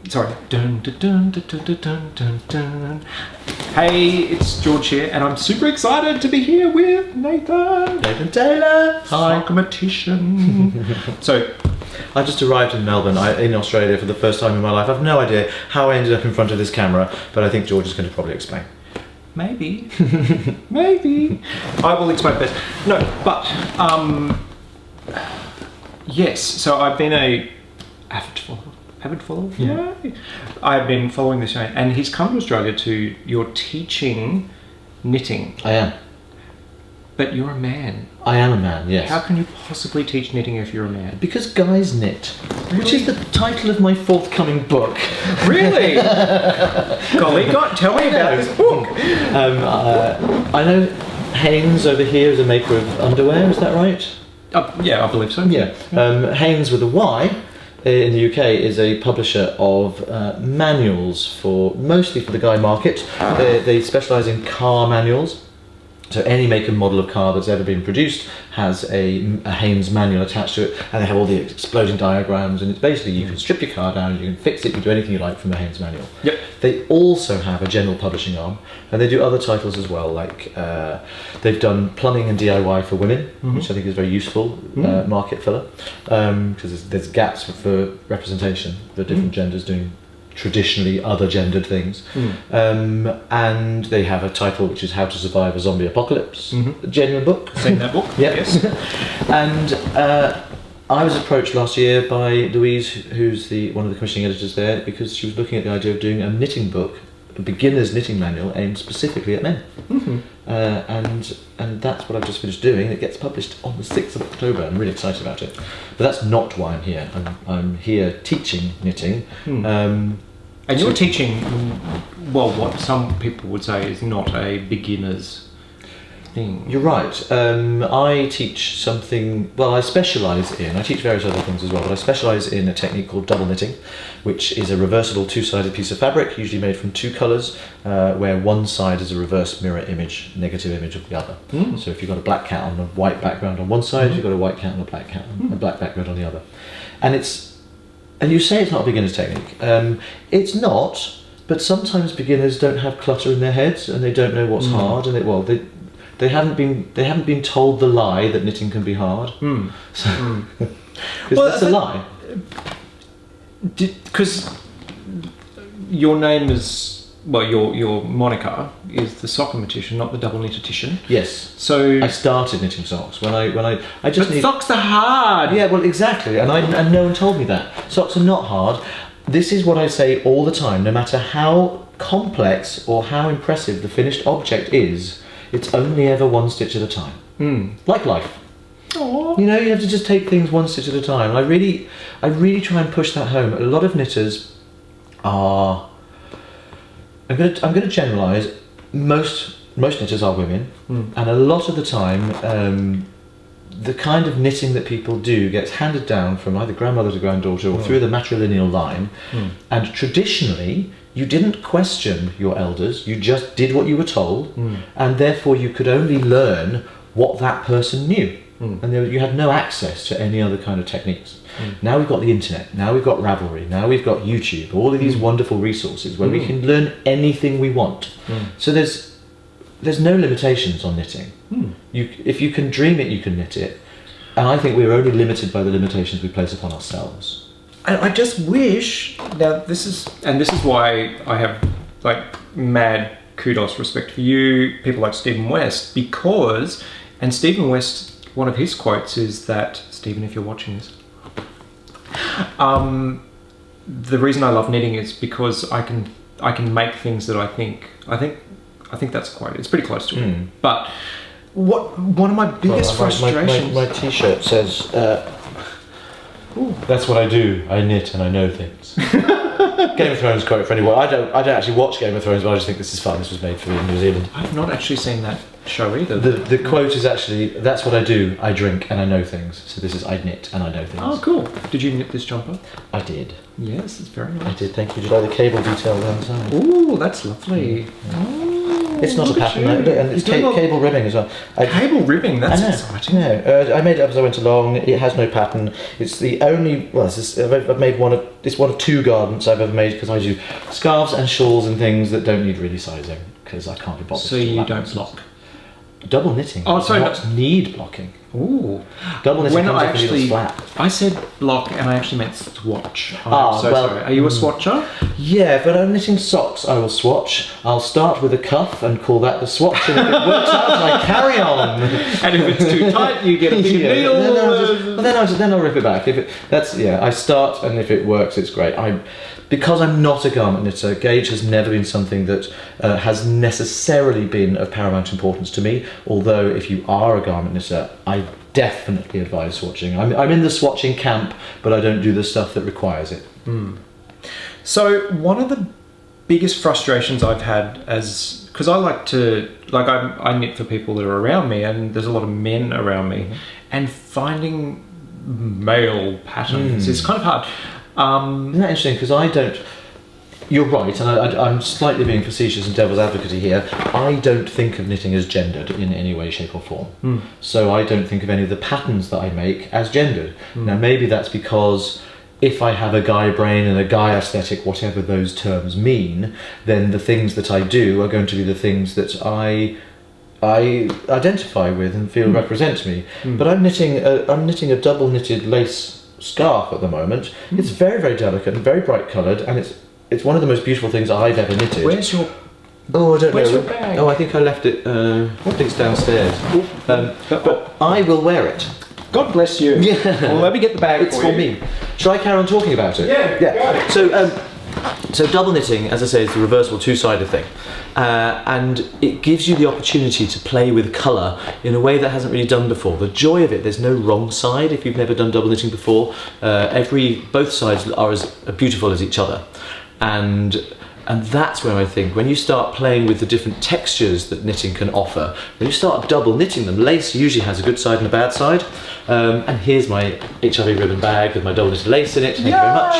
Sorry. Dun, dun, dun, dun, dun, dun, dun, dun. Hey, it's George here, and I'm super excited to be here with Nathan Taylor, Sockmatician. So, I just arrived in Melbourne, in Australia, for the first time in my life. I've no idea how I ended up in front of this camera, but I think George is going to probably explain. Maybe. Maybe. I will explain best. No, but, yes, so I've been a avid follower? Yeah. I've been following this, and he's come to Australia you're teaching knitting. I am. But you're a man. I am a man, yes. How can you possibly teach knitting if you're a man? Because guys knit, which is the title of my forthcoming book. Really? Golly, God, tell me about this book. I know Haynes over here is a maker of underwear, is that right? Yeah, I believe so. Yeah. Haynes with a Y in the UK is a publisher of manuals mostly for the guy market. They specialise in car manuals. So any make and model of car that's ever been produced has a Haynes manual attached to it, and they have all the exploding diagrams, and it's basically you can strip your car down, you can fix it, you can do anything you like from the Haynes manual. Yep. They also have a general publishing arm, and they do other titles as well, like they've done plumbing and DIY for women, which I think is very useful market filler, because there's gaps for representation, the different genders doing traditionally other gendered things, and they have a title which is How to Survive a Zombie Apocalypse, a genuine book. Seen that book? Yes. And I was approached last year by Louise, who's one of the commissioning editors there, because she was looking at the idea of doing a knitting book, a beginner's knitting manual aimed specifically at men. And that's what I've just finished doing. It gets published on the 6th of October. I'm really excited about it. But that's not why I'm here. I'm here teaching knitting. And you're teaching, well, what some people would say is not a beginner's thing. You're right. I teach something, I teach various other things as well, but I specialise in a technique called double knitting, which is a reversible two-sided piece of fabric, usually made from two colours, where one side is a reverse mirror image, negative image of the other. So if you've got a black cat on a white background on one side, you've got a white cat on a black cat on a black background on the other. And you say it's not a beginner's technique. It's not, but sometimes beginners don't have clutter in their heads and they don't know what's hard, and they haven't been told the lie that knitting can be hard. So, that's a lie. Because your name is, your moniker is the Sockmatician, not the double knittertician. Yes. So I started knitting socks when I just. But socks are hard. Yeah, well, exactly, and no one told me that socks are not hard. This is what I say all the time. No matter how complex or how impressive the finished object is, it's only ever one stitch at a time. Like life. Aww. You know, you have to just take things one stitch at a time. And I really try and push that home. A lot of knitters are. I'm going to generalise. Most knitters are women, and a lot of the time, the kind of knitting that people do gets handed down from either grandmother to granddaughter or through the matrilineal line. And traditionally, you didn't question your elders; you just did what you were told, and therefore you could only learn what that person knew. And you had no access to any other kind of techniques. Now we've got the internet, now we've got Ravelry, now we've got YouTube, all of these wonderful resources where we can learn anything we want. So there's no limitations on knitting. If you can dream it, you can knit it. And I think we're only limited by the limitations we place upon ourselves. And I just wish, now this is why I have mad kudos, respect for you, people like Stephen West, because, and Stephen West, one of his quotes is that, Stephen, if you're watching this, the reason I love knitting is because I can make things that I think that's a quote. It's pretty close to it. But one of my biggest frustrations. My T-shirt says, "That's what I do. I knit and I know things." Game of Thrones quote for anyone. I don't actually watch Game of Thrones, but I just think this is fun. This was made for New Zealand. I've not actually seen that show either. The quote is actually, "That's what I do. I drink and I know things." So this is, I knit and I know things. Oh, cool. Did you knit this jumper? I did. Yes, it's very nice. I did. Thank you. Did I the cable detail down the side? Ooh, that's lovely. It's not a look at pattern, you. and it's You're doing cable ribbing as well. Cable ribbing, that's I know, exciting. I made it up as I went along. It has no pattern. It's the only, I've made one of 2 garments I've ever made, because I do scarves and shawls and things that don't need really sizing, because I can't be bothered. So you don't block? Double knitting does not need blocking. Ooh. Double knitting When comes I up and actually, flat. I said block and I actually meant swatch. Well, sorry. Are you a swatcher? Yeah, but I'm knitting socks. I will swatch. I'll start with a cuff and call that the swatch, and if it works out, I carry on. And if it's too tight, you get a big needle. Then I'll rip it back. I start, and if it works, it's great. Because I'm not a garment knitter, gauge has never been something that has necessarily been of paramount importance to me. Although, if you are a garment knitter, I definitely advise swatching. I'm in the swatching camp, but I don't do the stuff that requires it. So one of the biggest frustrations I've had, because I like to, I knit for people that are around me, and there's a lot of men around me, and finding male patterns is kind of hard. Isn't that interesting? Because I don't. You're right, and I'm slightly being facetious and devil's advocate here. I don't think of knitting as gendered in any way, shape, or form. So I don't think of any of the patterns that I make as gendered. Now, maybe that's because if I have a guy brain and a guy aesthetic, whatever those terms mean, then the things that I do are going to be the things that I identify with and feel represent me. But I'm knitting a double knitted lace scarf at the moment. It's very, very delicate and very bright coloured, and it's one of the most beautiful things I've ever knitted. Where's your? Oh, I don't Where's know. your bag? Oh, I think I left it. I think it's downstairs. But I will wear it. God bless you. Yeah. Well, let me get the bag. It's for me. Shall I carry on talking about it? Yeah. So double knitting, as I say, is the reversible two-sided thing, and it gives you the opportunity to play with colour in a way that hasn't really done before. The joy of it, there's no wrong side if you've never done double knitting before. Both sides are as beautiful as each other, and that's where I think when you start playing with the different textures that knitting can offer, when you start double knitting them, lace usually has a good side and a bad side. And here's my HIV ribbon bag with my double knitted lace in it. Thank you very much.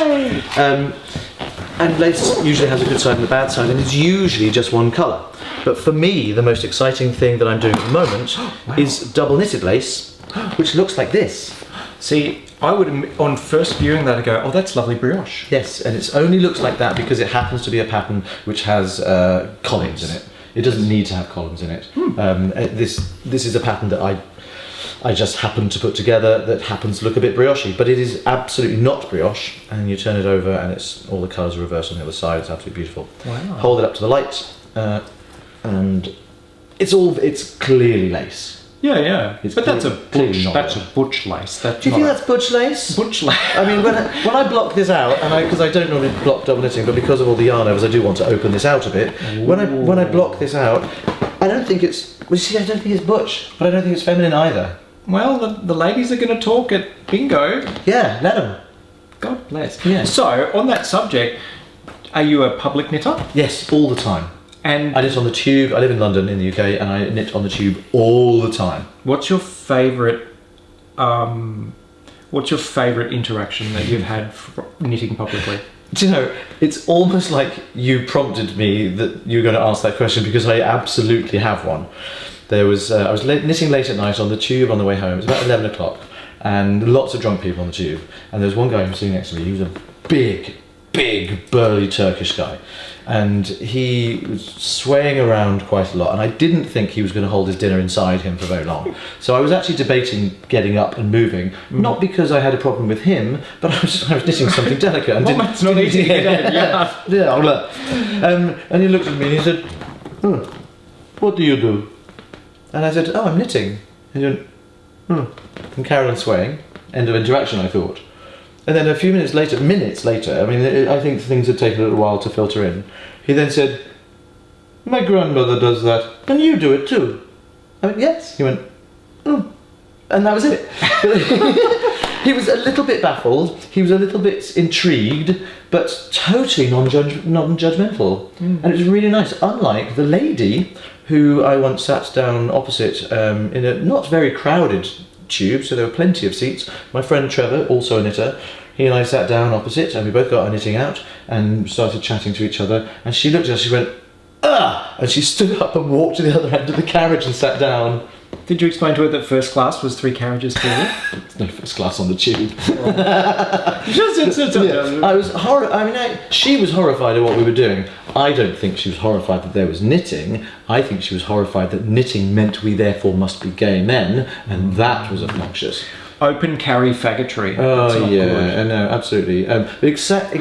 And lace usually has a good side and a bad side, and it's usually just one colour. But for me, the most exciting thing that I'm doing at the moment is double knitted lace, which looks like this. See, I would, on first viewing that, I'd go, oh, that's lovely brioche. Yes, and it only looks like that because it happens to be a pattern which has columns in it. It doesn't need to have columns in it. This is a pattern that I just happen to put together that happens to look a bit brioche, but it is absolutely not brioche. And you turn it over, and all the colours are reversed on the other side. It's absolutely beautiful. Wow. Hold it up to the light, and it's clearly lace. Yeah. It's But that's a clearly not butch lace. Do you think that's butch lace? Butch lace? I mean, when I block this out, and because I don't normally block double knitting, but because of all the yarn overs, I do want to open this out a bit. When I block this out, I don't think it's. Well, you see, I don't think it's butch, but I don't think it's feminine either. Well, the ladies are going to talk at bingo. Yeah, let them. God bless. Yeah. So, on that subject, are you a public knitter? Yes, all the time. And I knit on the tube. I live in London, in the UK, and I knit on the tube all the time. what's your favourite interaction that you've had knitting publicly? Do you know, it's almost like you prompted me that you were going to ask that question, because I absolutely have one. I was knitting late at night on the tube on the way home. It was about 11 o'clock, and lots of drunk people on the tube. And there was one guy who was sitting next to me. He was a big, burly Turkish guy. And he was swaying around quite a lot, and I didn't think he was going to hold his dinner inside him for very long. So I was actually debating getting up and moving, not because I had a problem with him, but I was knitting something delicate. And It's not easy to get out. And he looked at me and he said, what do you do? And I said, oh, I'm knitting. And he went, and carried on swaying. End of interaction, I thought. And then a few minutes later, I mean, I think things had taken a little while to filter in. He then said, my grandmother does that, and you do it too. I went, yes. He went, and that was it. He was a little bit baffled, he was a little bit intrigued, but totally non-judgmental. And it was really nice, unlike the lady who I once sat down opposite in a not very crowded tube, so there were plenty of seats. My friend Trevor, also a knitter, he and I sat down opposite, and we both got our knitting out and started chatting to each other, and she looked at us, she went, And she stood up and walked to the other end of the carriage and sat down. Did you explain to her that first class was 3 carriages forward? There's no first class on the tube. Yeah. I was she was horrified at what we were doing. I don't think she was horrified that there was knitting. I think she was horrified that knitting meant we therefore must be gay men, and that was obnoxious. Open carry faggotry. Oh yeah, no, absolutely. Except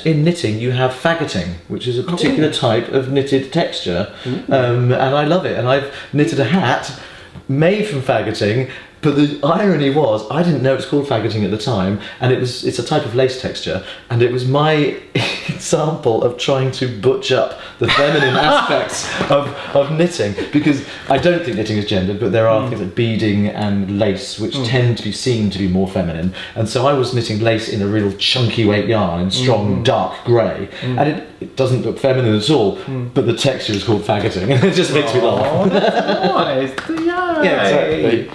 in knitting, you have faggoting, which is a particular type of knitted texture, and I love it. And I've knitted a hat made from faggoting. But the irony was, I didn't know it's called faggoting at the time, and it's a type of lace texture, and it was my example of trying to butch up the feminine aspects of knitting, because I don't think knitting is gendered, but there are things like beading and lace which tend to be seen to be more feminine, and so I was knitting lace in a real chunky weight yarn in strong dark grey, and it doesn't look feminine at all, but the texture is called faggoting, and it just makes me laugh. That's nice. Yeah, exactly.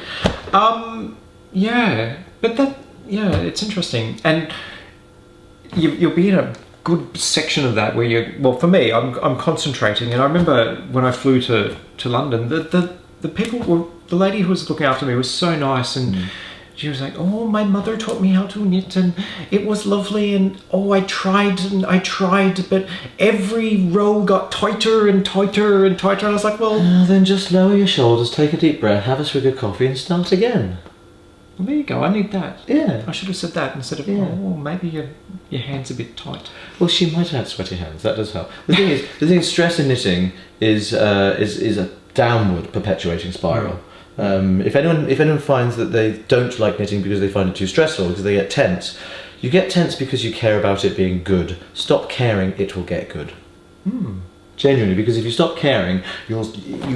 It's interesting, and you'll be in a good section of that where for me, I'm concentrating, and I remember when I flew to London, the people the lady who was looking after me was so nice, and she was like, oh, my mother taught me how to knit, and it was lovely, and I tried, but every row got tighter and tighter and tighter, and I was like, well... then just lower your shoulders, take a deep breath, have a swig of coffee, and start again. Well, there you go, I need that. Yeah. I should have said that instead of, maybe your hand's a bit tight. Well, she might have had sweaty hands, that does help. The thing is, stress in knitting is a downward perpetuating spiral. If anyone finds that they don't like knitting because they find it too stressful, because they get tense, you get tense because you care about it being good. Stop caring, it will get good. Genuinely, because if you stop caring, you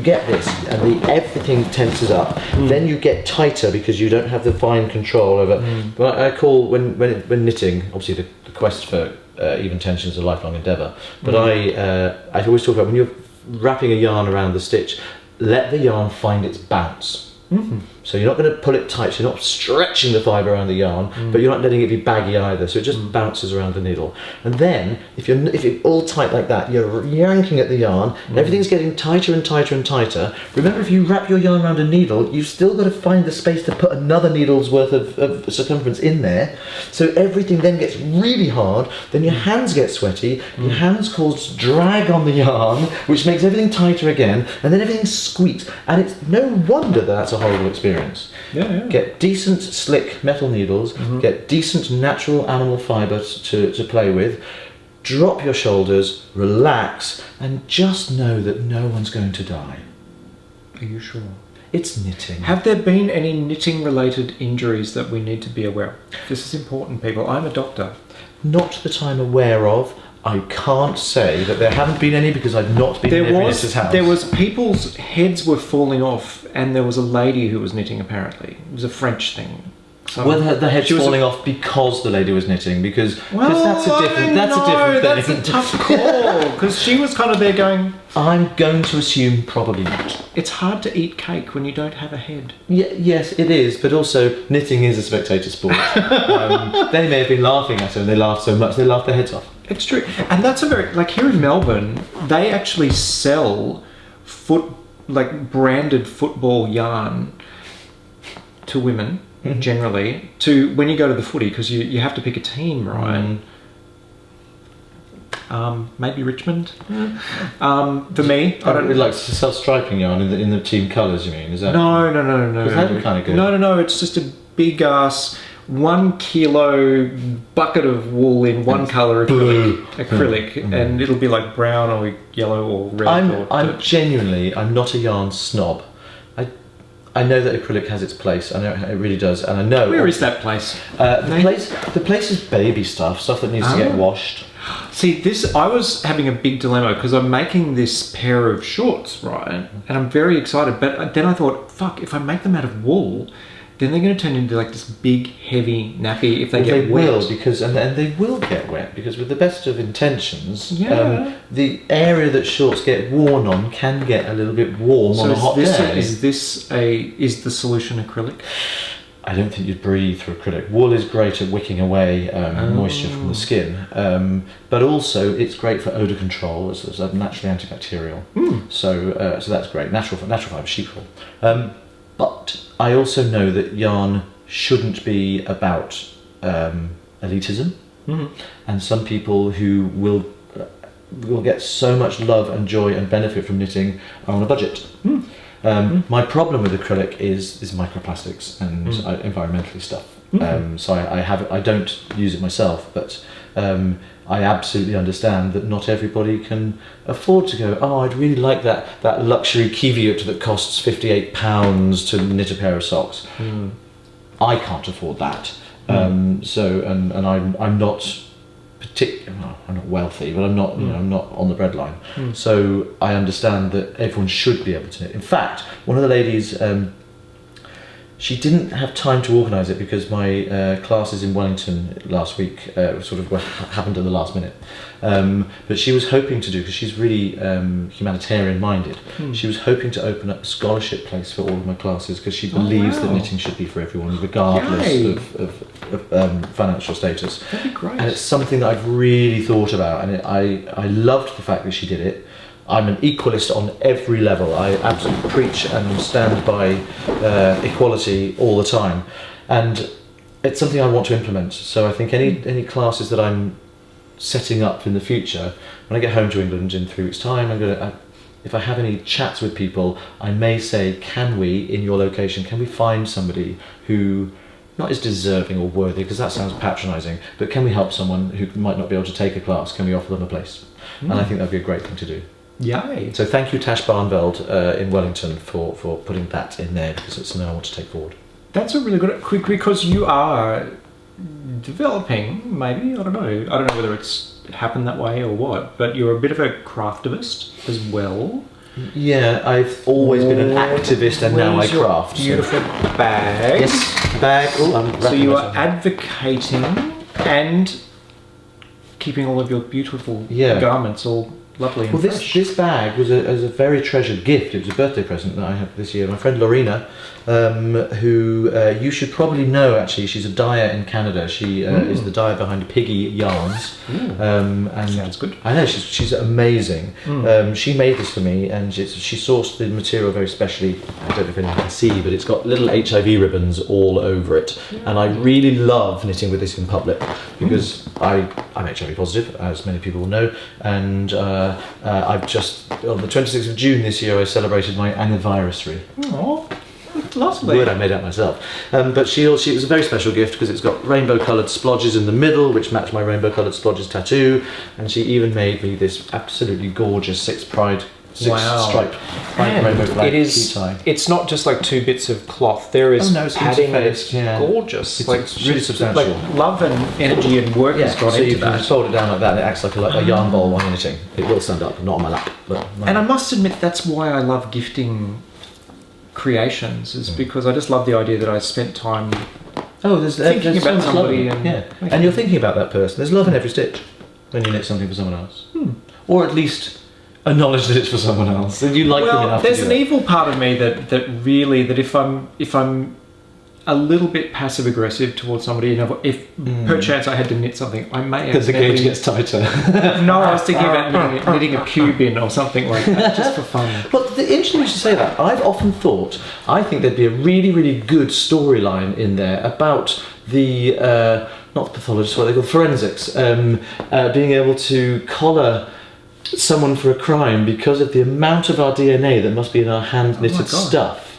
get this, and everything tenses up. Then you get tighter because you don't have the fine control over. But I call when knitting, obviously the quest for even tension is a lifelong endeavour. But I always talk about when you're wrapping a yarn around the stitch, let the yarn find its bounce. So you're not going to pull it tight, so you're not stretching the fibre around the yarn, but you're not letting it be baggy either, so it just bounces around the needle. And then, if you're all tight like that, you're yanking at the yarn, and everything's getting tighter and tighter and tighter. Remember, if you wrap your yarn around a needle, you've still got to find the space to put another needle's worth of circumference in there, so everything then gets really hard, then your hands get sweaty, your hands cause drag on the yarn, which makes everything tighter again, and then everything squeaks, and it's no wonder that's a horrible experience. Get decent slick metal needles, get decent natural animal fibre to play with, drop your shoulders, relax, and just know that no one's going to die. Are you sure? It's knitting. Have there been any knitting related injuries that we need to be aware of? This is important, people. I'm a doctor. Not that I'm aware of. I can't say that there haven't been any because I've not been in every knitter's house. There was people's heads were falling off, and there was a lady who was knitting. Apparently, it was a French thing. So whether the head's falling off because the lady was knitting, because that's a different thing. That's a tough call, because she was kind of there going. I'm going to assume probably not. It's hard to eat cake when you don't have a head. Yes, it is, but also knitting is a spectator sport. They may have been laughing at her, and they laughed so much they laughed their heads off. It's true, and that's here in Melbourne, they actually sell branded football yarn to women. Generally, to when you go to the footy, because you have to pick a team, right? Maybe Richmond. For me, I don't really like to sell striping yarn in the team colours. You mean? Is that no? Because that'd be kind of good. No. It's just a big ass 1 kilo bucket of wool in one colour acrylic, and it'll be like brown or yellow or red. I'm not a yarn snob. I know that acrylic has its place. I know it really does, and I know. Where is that place? The place is baby stuff that needs to get washed. See, I was having a big dilemma because I'm making this pair of shorts, right? And I'm very excited, but then I thought, fuck, if I make them out of wool, then they're going to turn into like this big, heavy nappy if they get wet. Will, because and they will get wet, because with the best of intentions, the area that shorts get worn on can get a little bit warm on a hot day. Is the solution acrylic? I don't think you'd breathe through acrylic. Wool is great at wicking away moisture from the skin, but also it's great for odour control as a naturally antibacterial. So that's great. Natural fibre, sheep wool. But I also know that yarn shouldn't be about elitism, and some people who will get so much love and joy and benefit from knitting are on a budget. My problem with acrylic is microplastics and environmentally stuff. So I don't use it myself, but I absolutely understand that not everybody can afford to go, oh, I'd really like that luxury Kiviut that costs £58 to knit a pair of socks. I can't afford that. I'm not I'm not wealthy, but I'm not I'm not on the breadline. So I understand that everyone should be able to knit. In fact, one of the ladies, she didn't have time to organise it because my classes in Wellington last week sort of happened at the last minute. But she was hoping to do, because she's really humanitarian minded, she was hoping to open up a scholarship place for all of my classes, because she believes that knitting should be for everyone regardless of financial status. That'd be great. And it's something that I've really thought about, and I loved the fact that she did it. I'm an equalist on every level. I absolutely preach and stand by equality all the time, and it's something I want to implement. So I think any classes that I'm setting up in the future, when I get home to England in 3 weeks' time, if I have any chats with people, I may say, can we, in your location, can we find somebody who not is deserving or worthy, because that sounds patronising, but can we help someone who might not be able to take a class? Can we offer them a place? And I think that'd be a great thing to do. Yay. So thank you, Tash Barnveld in Wellington, for putting that in there, because it's something I want to take forward. That's a really good, because you are developing, maybe, I don't know whether it's happened that way or what, but you're a bit of a craftivist as well. Yeah, I've always been an activist, and now I craft. Beautiful bag. Yes, bag. Oh, I'm so you are myself. advocating and keeping all of your beautiful garments all lovely and fresh. This bag was a very treasured gift. It was a birthday present that I had this year. My friend Lorena, who you should probably know, actually, she's a dyer in Canada. She is the dyer behind Piggy Yarns. And sounds good. I know, she's amazing. She made this for me, and she sourced the material very specially. I don't know if anyone can see, but it's got little HIV ribbons all over it. And I really love knitting with this in public, because I'm HIV positive, as many people will know, and I've just, on the 26th of June this year, I celebrated my anniversary. Oh, lovely. Word I made up myself. But it was a very special gift, because it's got rainbow coloured splodges in the middle, which match my rainbow coloured splodges tattoo, and she even made me this absolutely gorgeous six stripe rainbow flag key tie. It's not just like two bits of cloth. There is padding. It's gorgeous. It's really substantial. Like love and energy and work has gone into that. You can fold it down like that, and it acts like a yarn bowl while you're knitting. It will stand up, not on my lap. And I must admit, that's why I love gifting creations, is because I just love the idea that I spent time thinking about somebody. And you're thinking about that person. There's love in every stitch when you knit something for someone else. Or at least acknowledge that it's for someone else, and you like them enough to do that. There's an evil part of me that if I'm a little bit passive aggressive towards somebody, if perchance I had to knit something, I may have. Because the gauge gets tighter. No, I was thinking about knitting a cube in or something like that, just for fun. Well, interesting you should say that. I've often thought, I think there'd be a really, really good storyline in there about the not the pathologists, what they call forensics, being able to collar someone for a crime because of the amount of our DNA that must be in our hand knitted stuff.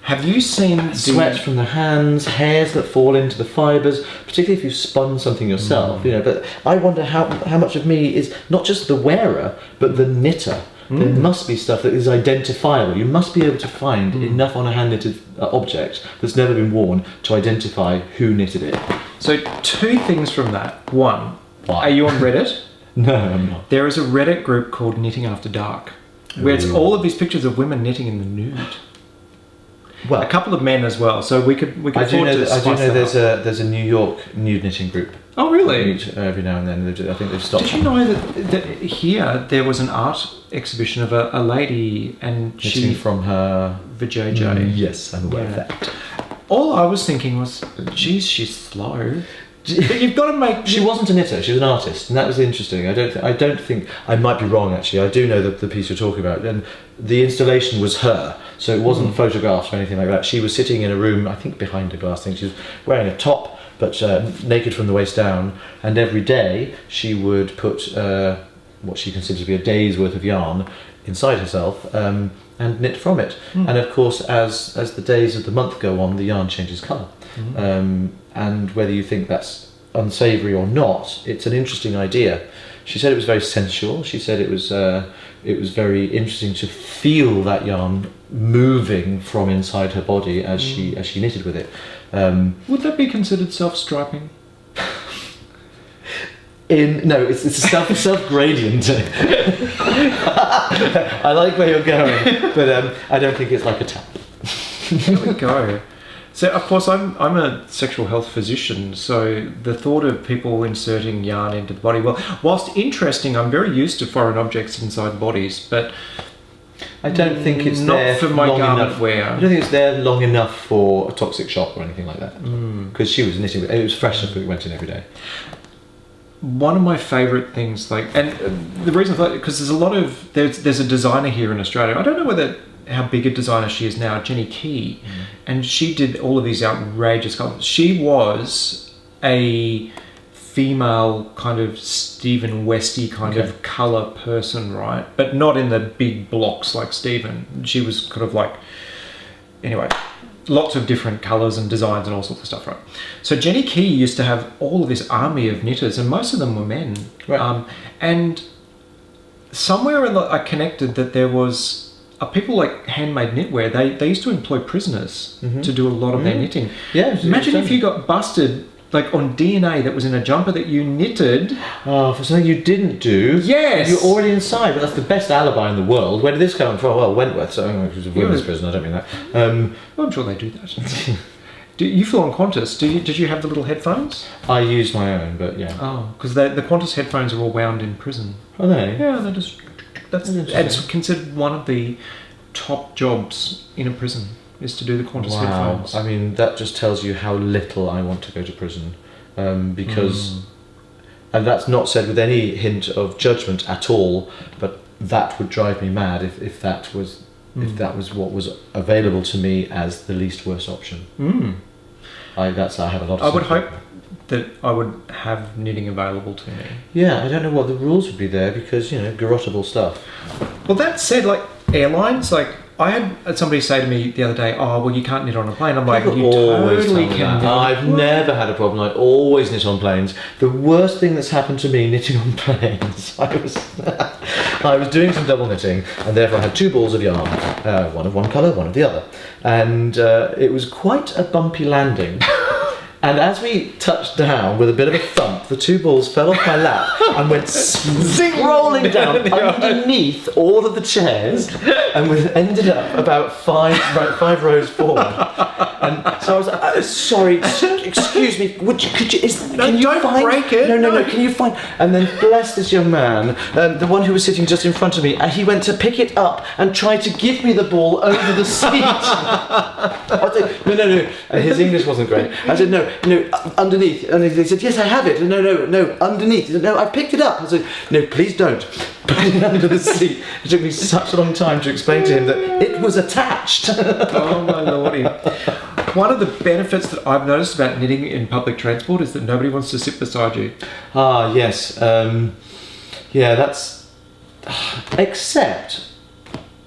Have you seen sweat from the hands, hairs that fall into the fibres, particularly if you've spun something yourself, but I wonder how much of me is not just the wearer, but the knitter. There must be stuff that is identifiable. You must be able to find enough on a hand knitted object that's never been worn to identify who knitted it. So two things from that. One, are you on Reddit? No, I'm not. There is a Reddit group called Knitting After Dark, where it's all of these pictures of women knitting in the nude. Well, a couple of men as well. So we could I do know there's a New York nude knitting group. Oh, really? Every now and then. I think they've stopped. Did you know that here there was an art exhibition of a lady and knitting from her vajayjay? Yes, I'm aware of that. all I was thinking was, geez, she's slow. But you've got to make... She wasn't a knitter, she was an artist, and that was interesting. I don't think, I might be wrong actually, I do know the piece you're talking about, and the installation was her, so it wasn't photographs or anything like that. She was sitting in a room, I think behind a glass thing, she was wearing a top, but naked from the waist down, and every day she would put what she considered to be a day's worth of yarn inside herself, and knit from it. And of course, as the days of the month go on, the yarn changes colour. And whether you think that's unsavoury or not, it's an interesting idea. She said it was very sensual. She said it was very interesting to feel that yarn moving from inside her body as she knitted with it. Would that be considered self-striping? No, it's a self gradient. I like where you're going, but I don't think it's like a tap. There we go. So, of course, I'm a sexual health physician, so the thought of people inserting yarn into the body, well, whilst interesting, I'm very used to foreign objects inside bodies, but I don't think it's not there for my long garment enough. wear. I don't think it's there long enough for a toxic shock or anything like that. Because she was knitting, it was fresh enough that it went in every day. One of my favourite things, and the reason I thought, because there's a designer here in Australia. I don't know how big a designer she is now, Jenny Key, and she did all of these outrageous colours. She was a female kind of Stephen Westy kind of colour person, right? But not in the big blocks like Stephen. She was kind of like, anyway, lots of different colours and designs and all sorts of stuff, right? So Jenny Key used to have all of this army of knitters, and most of them were men. Right. And somewhere I connected that there was people like Handmade Knitwear. They used to employ prisoners to do a lot of their knitting. Yeah. Imagine if you got busted on DNA that was in a jumper that you knitted. Oh, for something you didn't do. Yes. You're already inside, but that's the best alibi in the world. Where did this come from? Well, Wentworth, so it was a women's prison, I don't mean that. Well, I'm sure they do that. You flew on Qantas. Did you have the little headphones? I used my own, but yeah. Oh, because the Qantas headphones are all wound in prison. Are they? Yeah, they're just... It's considered one of the top jobs in a prison, is to do the Qantas headphones. I mean, that just tells you how little I want to go to prison. Because, and that's not said with any hint of judgment at all, but that would drive me mad if that was what was available to me as the least worst option. I have a lot of... I would hope that I would have knitting available to me. Yeah, I don't know what the rules would be there because, garrottable stuff. Well, that said, airlines, I had somebody say to me the other day, "Oh, well, you can't knit on a plane." I'm like, People "You always totally tell me can." that. I've never had a problem. I always knit on planes. The worst thing that's happened to me knitting on planes, I was doing some double knitting, and therefore I had two balls of yarn, one of one colour, one of the other, and it was quite a bumpy landing. And as we touched down with a bit of a thump, the two balls fell off my lap and went rolling down underneath all of the chairs, and we ended up about five rows forward. And so I was like, "Sorry, excuse me, can you find? Break it. No, can you find?" And then bless this young man, the one who was sitting just in front of me, he went to pick it up and tried to give me the ball over the seat. I said, no. And his English wasn't great. I said, no, underneath. And he said, "Yes, I have it." No, underneath. He said, "No, I picked it up." I said, "No, please don't. Put it under the seat." It took me such a long time to explain to him that it was attached. Oh my lordy. One of the benefits that I've noticed about knitting in public transport is that nobody wants to sit beside you. Ah, yes. Yeah, that's... Except...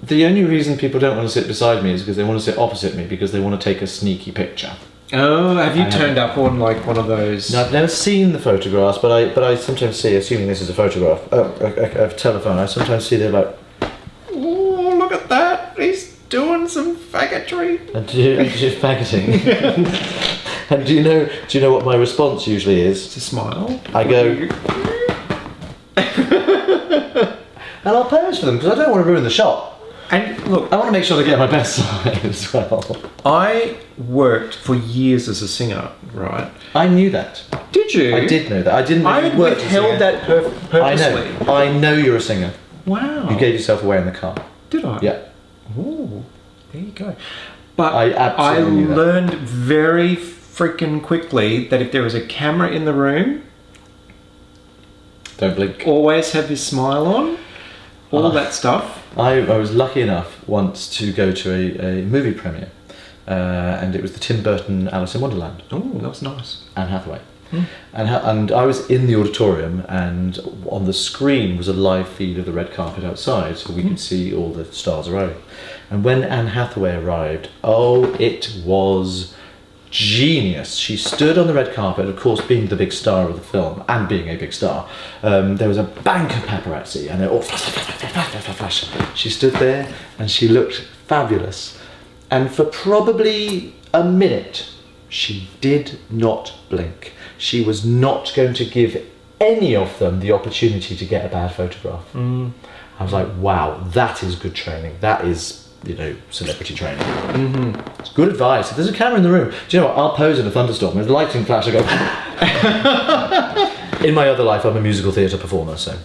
the only reason people don't want to sit beside me is because they want to sit opposite me because they want to take a sneaky picture. Oh, have you turned up on one of those? No, I've never seen the photographs, but I sometimes see, assuming this is a photograph, a telephone, I sometimes see they're like... "Oh, look at that, he's doing some faggotry." And just faggoting. And do you know what my response usually is? It's a smile. I go... and I'll pose for them because I don't want to ruin the shot. And look, I want to make sure they get my best side as well. I worked for years as a singer, right? I knew that. Did you? I did know that. I didn't know I you worked as a singer. withheld that purposely. I know you're a singer. Wow. You gave yourself away in the car. Did I? Yeah. Oh, there you go. But I absolutely knew that. learned very freaking quickly that if there was a camera in the room, Don't blink. always have your smile on, all that stuff. I was lucky enough once to go to a movie premiere, and it was the Tim Burton Alice in Wonderland. Oh, that was nice. Anne Hathaway. And I was in the auditorium, and on the screen was a live feed of the red carpet outside, so we could see all the stars arriving. And when Anne Hathaway arrived, oh, it was genius. She stood on the red carpet, of course, being the big star of the film, and being a big star. There was a bank of paparazzi, and they all flash, flash, flash, flash, flash, flash, flash. She stood there, and she looked fabulous. And for probably a minute, she did not blink. She was not going to give any of them the opportunity to get a bad photograph. I was like, wow, that is good training. That is, celebrity training. It's good advice. If there's a camera in the room, do you know what? I'll pose in a thunderstorm. With lightning flash, I go... In my other life, I'm a musical theatre performer, so...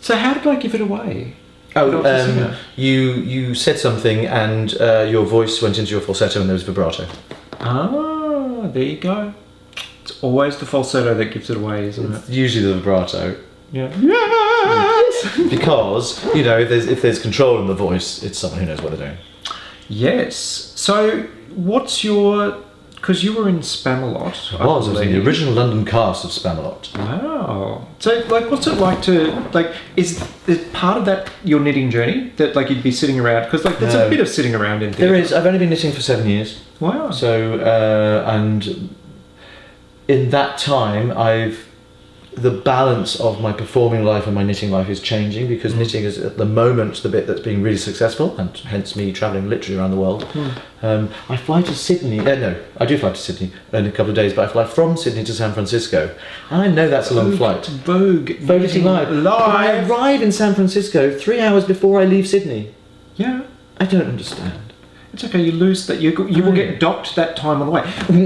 So how did I give it away? You said something and your voice went into your falsetto and there was vibrato. Ah, there you go. It's always the falsetto that gives it away, isn't it? It's usually the vibrato. Yeah. Yes! Because, if there's control in the voice, it's someone who knows what they're doing. Yes. So, what's your... Because you were in Spamalot. I was in the original London cast of Spamalot. Wow. So, what's it like to... is part of that your knitting journey? That, you'd be sitting around... Because, there's a bit of sitting around in theatre. There is. I've only been knitting for 7 years. Wow. So, and in that time, the balance of my performing life and my knitting life is changing, because knitting is at the moment the bit that's being really successful, and hence me travelling literally around the world. I fly to Sydney, I do fly to Sydney in a couple of days, but I fly from Sydney to San Francisco, and I know that's a long flight. Vogue Knitting live. But I arrive in San Francisco 3 hours before I leave Sydney. Yeah. I don't understand. It's okay, you lose that. You will get docked that time on the way.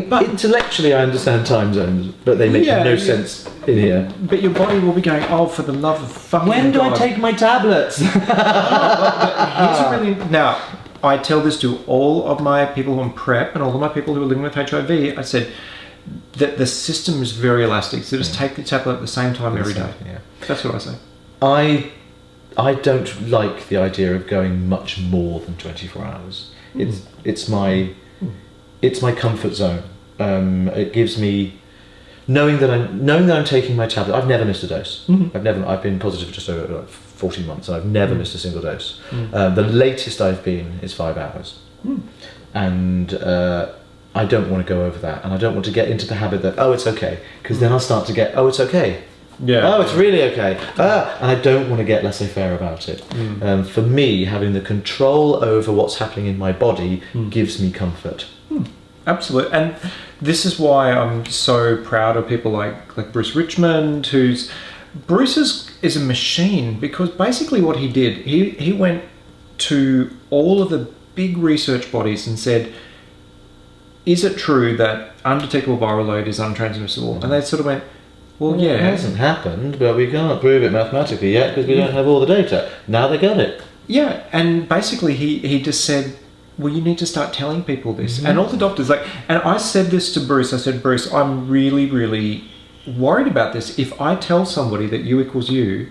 But intellectually, I understand time zones, but they make no sense in here. But your body will be going, oh, for the love of fucking When do God. I take my tablets? Here's a really... Now, I tell this to all of my people who are on PrEP and all of my people who are living with HIV. I said that the system is very elastic, so just take the tablet at the same time every day. Yeah. That's what I say. I don't like the idea of going much more than 24 hours. It's my comfort zone. It gives me knowing that I'm taking my tablet. I've never missed a dose. I've been positive for just over 14 months, and I've never missed a single dose. The latest I've been is 5 hours, and I don't want to go over that, and I don't want to get into the habit that it's okay, because then I'll start to get it's okay. Yeah. Oh, it's really okay. And I don't want to get laissez-faire about it. For me, having the control over what's happening in my body gives me comfort. Absolutely. And this is why I'm so proud of people like Bruce Richmond, Bruce is a machine, because basically what he did, he went to all of the big research bodies and said, is it true that undetectable viral load is untransmissible? And they sort of went, well, yeah. It hasn't happened, but we can't prove it mathematically yet because we don't have all the data. Now they got it. Yeah, and basically he just said, well, you need to start telling people this. And all the doctors, and I said this to Bruce, I said, Bruce, I'm really, really worried about this. If I tell somebody that U equals U,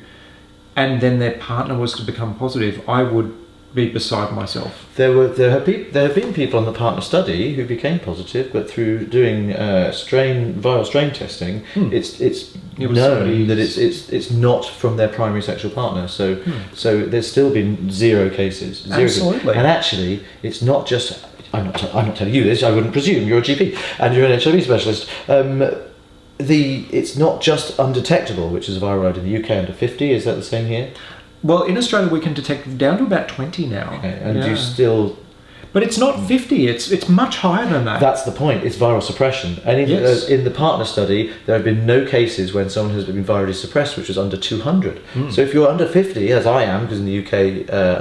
and then their partner was to become positive, I would be beside myself. There have been people on the partner study who became positive, but through doing viral strain testing, it's known that it's not from their primary sexual partner. So there's still been 0 cases. Absolutely. And actually, it's not just. I'm not telling you this. I wouldn't presume. You're a GP and you're an HIV specialist. It's not just undetectable, which is a viral load in the UK under 50. Is that the same here? Well, in Australia we can detect down to about 20 now. Okay, and you still... But it's not 50, it's much higher than that. That's the point, it's viral suppression. And in the partner study, there have been no cases when someone has been virally suppressed, which was under 200. So if you're under 50, as I am, because in the UK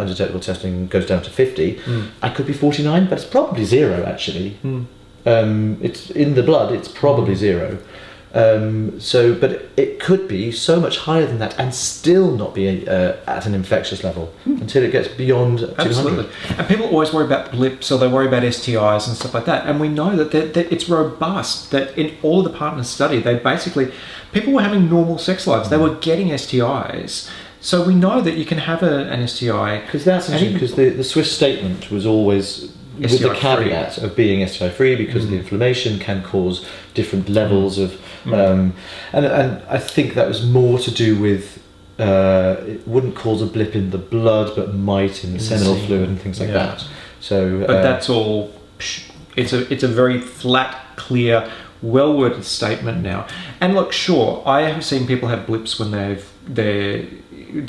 undetectable testing goes down to 50, I could be 49, but it's probably 0 actually. It's in the blood, it's probably 0. But it could be so much higher than that and still not be at an infectious level until it gets beyond 200. Absolutely. And people always worry about blips, or they worry about STIs and stuff like that. And we know that it's robust, that in all of the partners studied, people were having normal sex lives. They were getting STIs. So we know that you can have an STI. Because that's interesting, because the Swiss statement was always with the caveat of being STI free, because the inflammation can cause different levels of, and I think that was more to do with it wouldn't cause a blip in the blood, but might in the seminal fluid and things like that. So, but that's all. It's a very flat, clear, well-worded statement now. And look, sure, I have seen people have blips when they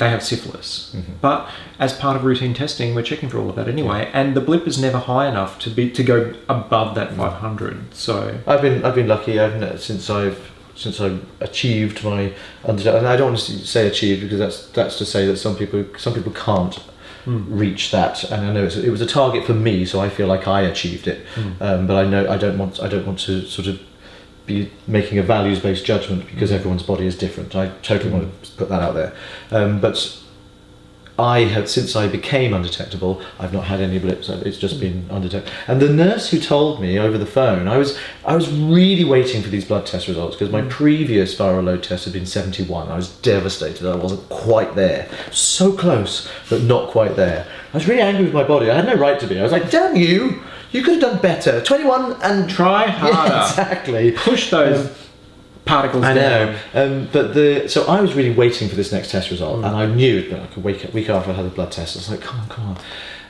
have syphilis, but as part of routine testing, we're checking for all of that anyway. And the blip is never high enough to go above that 500. So I've been lucky. Since I've achieved my undetectable, and I don't want to say achieved, because that's to say that some people can't reach that. And I know it was a target for me, so I feel like I achieved it. But I know I don't want to sort of be making a values-based judgment, because everyone's body is different. I totally want to put that out there. But since I became undetectable, I've not had any blips. It's just been undetectable. And the nurse who told me over the phone, I was really waiting for these blood test results, because my previous viral load test had been 71. I was devastated. I wasn't quite there. So close, but not quite there. I was really angry with my body. I had no right to be. I was like, damn you! You could have done better. 21 and... Try harder. Yeah, exactly. Push those particles down. I know. So I was really waiting for this next test result, and I knew it'd been like a week after I had the blood test. I was like, come on.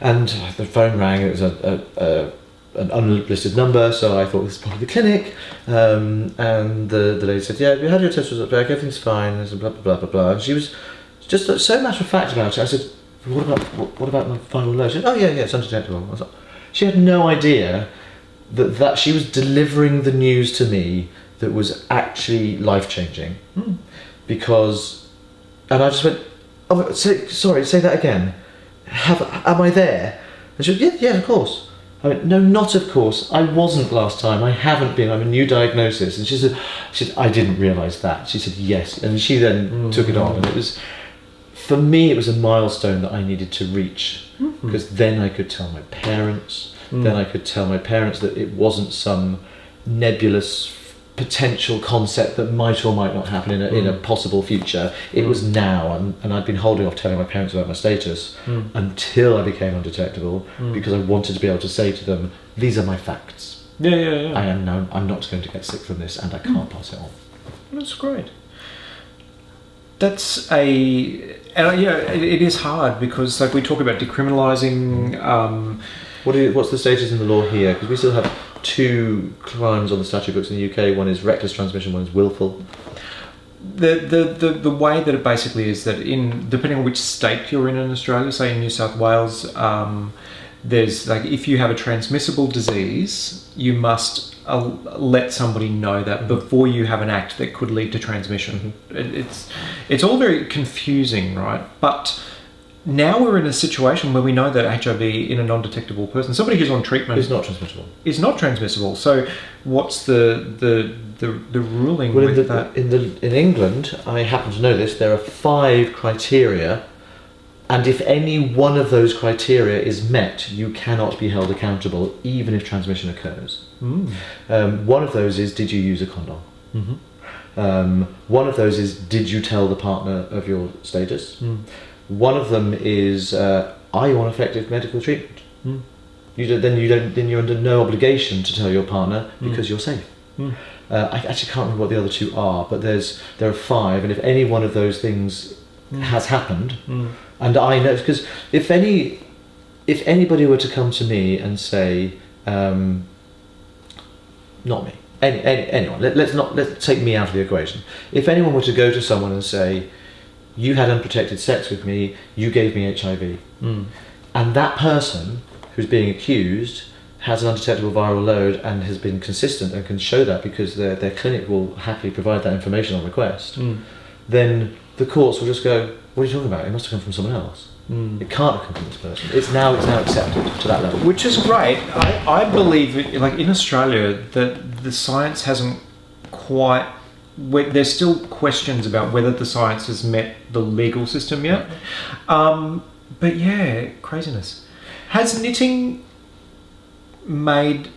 And the phone rang. It was an unlisted number, so I thought this is probably the clinic. And the lady said, yeah, we had your test result back, everything's fine, there's blah, blah, blah, blah, blah. And she was just so matter of fact about it. I said, what about my viral load? She said, oh yeah, it's undetectable. I was like, she had no idea that she was delivering the news to me that was actually life-changing. Because, and I just went, oh, sorry, say that again. Am I there? And she went, yeah, of course. I went, no, not of course. I wasn't last time. I haven't been. I'm a new diagnosis. And she said, I didn't realise that. She said, yes. And she then took it on. And it was, for me, it was a milestone that I needed to reach. Because then I could tell my parents. Then I could tell my parents that it wasn't some nebulous potential concept that might or might not happen in a possible future. It was now, and I'd been holding off telling my parents about my status until I became undetectable, because I wanted to be able to say to them, these are my facts. Yeah. I'm not going to get sick from this, and I can't pass it on. That's great. That's it is hard, because like we talk about decriminalising. What's the status in the law here? Because we still have two crimes on the statute books in the UK. One is reckless transmission, one is willful. The way that it basically is that depending on which state you're in Australia, say in New South Wales, there's like, if you have a transmissible disease, you must let somebody know that before you have an act that could lead to transmission. It's all very confusing, right? But now we're in a situation where we know that HIV in a non-detectable person, somebody who's on treatment, is not transmissible. So what's the ruling with that? In England, I happen to know this, there are 5 criteria, and if any one of those criteria is met, you cannot be held accountable, even if transmission occurs. One of those is, did you use a condom? One of those is, did you tell the partner of your status? One of them is, are you on effective medical treatment? Then you're under no obligation to tell your partner, because you're safe. I actually can't remember what the other 2 are, but there are 5, and if any one of those things has happened, and I know, because if anybody were to come to me and say, not me, anyone, let's take me out of the equation. If anyone were to go to someone and say, you had unprotected sex with me, you gave me HIV. And that person who's being accused has an undetectable viral load and has been consistent and can show that because their clinic will happily provide that information on request, then the courts will just go, what are you talking about? It must have come from someone else. It can't have come from this person. It's now accepted to that level. Which is great. I believe, like in Australia, that the science hasn't quite there's still questions about whether the science has met the legal system yet. But yeah, craziness. Has knitting made,